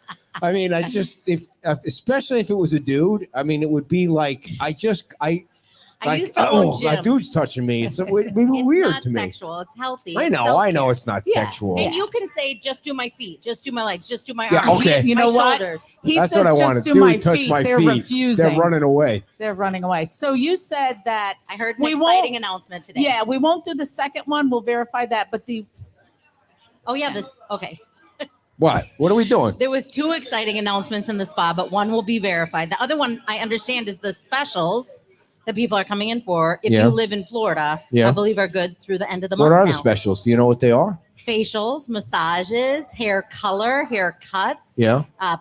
I mean, especially if it was a dude. I mean, it would be like I used to own gym. A dude's touching me. It'd be weird to me. It's not sexual. It's healthy. I know it's not sexual. And you can say, just do my feet, just do my legs, just do my arms. Yeah, okay. You know what? Shoulders. That's what I want to do. Touch my They're feet. refusing. They're running away. They're running away. So you said that I heard an exciting announcement today. Yeah, we won't do the second one. We'll verify that. But okay. What are we doing? There was 2 exciting announcements in the spa, but one will be verified. The other one I understand is the specials that people are coming in for. If you live in Florida, I believe are good through the end of the month. What are the specials? Do you know what they are? Facials, massages, hair color, haircuts,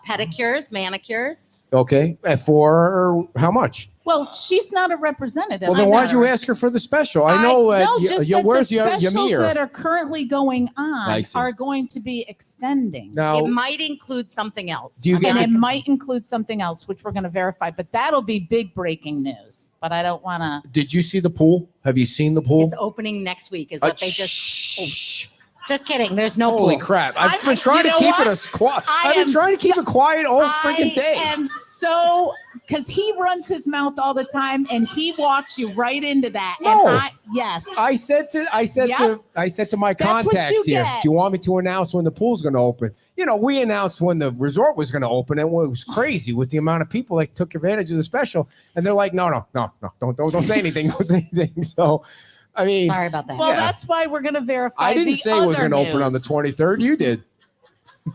pedicures, manicures. Okay. For how much? Well, she's not a representative. Well, then why'd you ask her for the special? I know. Just that where's the specials Yamir? that are currently going on are going to be extending. Now, it might include something else. It might include something else, which we're going to verify. But that'll be big breaking news. But I don't want to. Did you see the pool? Have you seen the pool? It's opening next week. Is what they just. Just kidding. There's no Holy pool. crap. I've been trying to keep it quiet. I've been trying to keep it quiet all freaking day. I am so, because he runs his mouth all the time and he walks you right into that. No. And yes. I said to my contacts here, do you want me to announce when the pool's going to open? You know, we announced when the resort was going to open, and it was crazy with the amount of people that took advantage of the special. And they're like, no, don't say anything. Don't say anything. So, I mean, sorry about that. Well, that's why we're going to verify. I didn't say it was going to open on the 23rd. You did.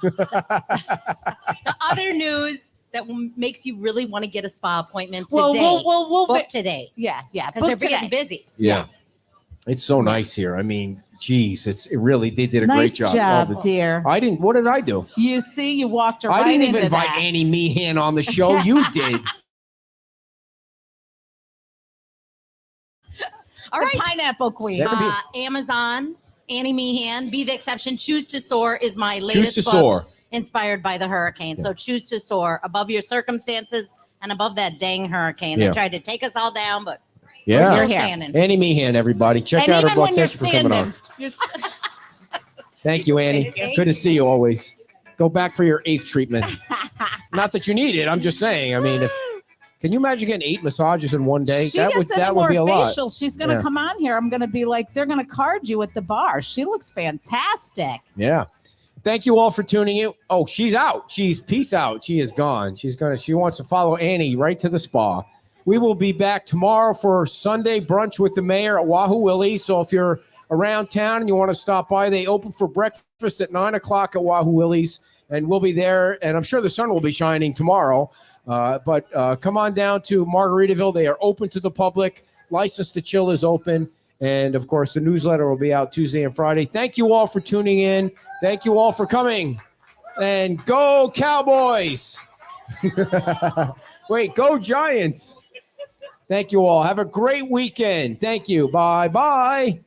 The other news that makes you really want to get a spa appointment today. We'll book today. Yeah. Because they're getting busy. Yeah. It's so nice here. I mean, geez, they did a great job. Nice job, dear. What did I do? You see, you walked right into that. I didn't even invite Annie Meehan on the show. You did. All right. Pineapple Queen. Amazon, Annie Meehan, Be the Exception. Choose to Soar is my latest book. Soar. Inspired by the hurricane. Yeah. So choose to soar above your circumstances and above that dang hurricane that tried to take us all down, but you're here. Standing. Annie Meehan, everybody. Check out her book. Thanks for coming on. Thank you, Annie. Good to see you always. Go back for your 8th treatment. Not that you need it. I'm just saying. I mean, can you imagine getting 8 massages in one day? That would be a lot. She's going to come on here. I'm going to be like, they're going to card you at the bar. She looks fantastic. Yeah. Thank you all for tuning in. Oh, she's out. Peace out. She is gone. She wants to follow Annie right to the spa. We will be back tomorrow for Sunday brunch with the mayor at Wahoo Willie's. So if you're around town and you want to stop by, they open for breakfast at 9:00 at Wahoo Willie's, and we'll be there. And I'm sure the sun will be shining tomorrow. But come on down to Margaritaville. They are open to the public. License to Chill is open. And, of course, the newsletter will be out Tuesday and Friday. Thank you all for tuning in. Thank you all for coming. And go Cowboys. Wait, go Giants. Thank you all. Have a great weekend. Thank you. Bye-bye.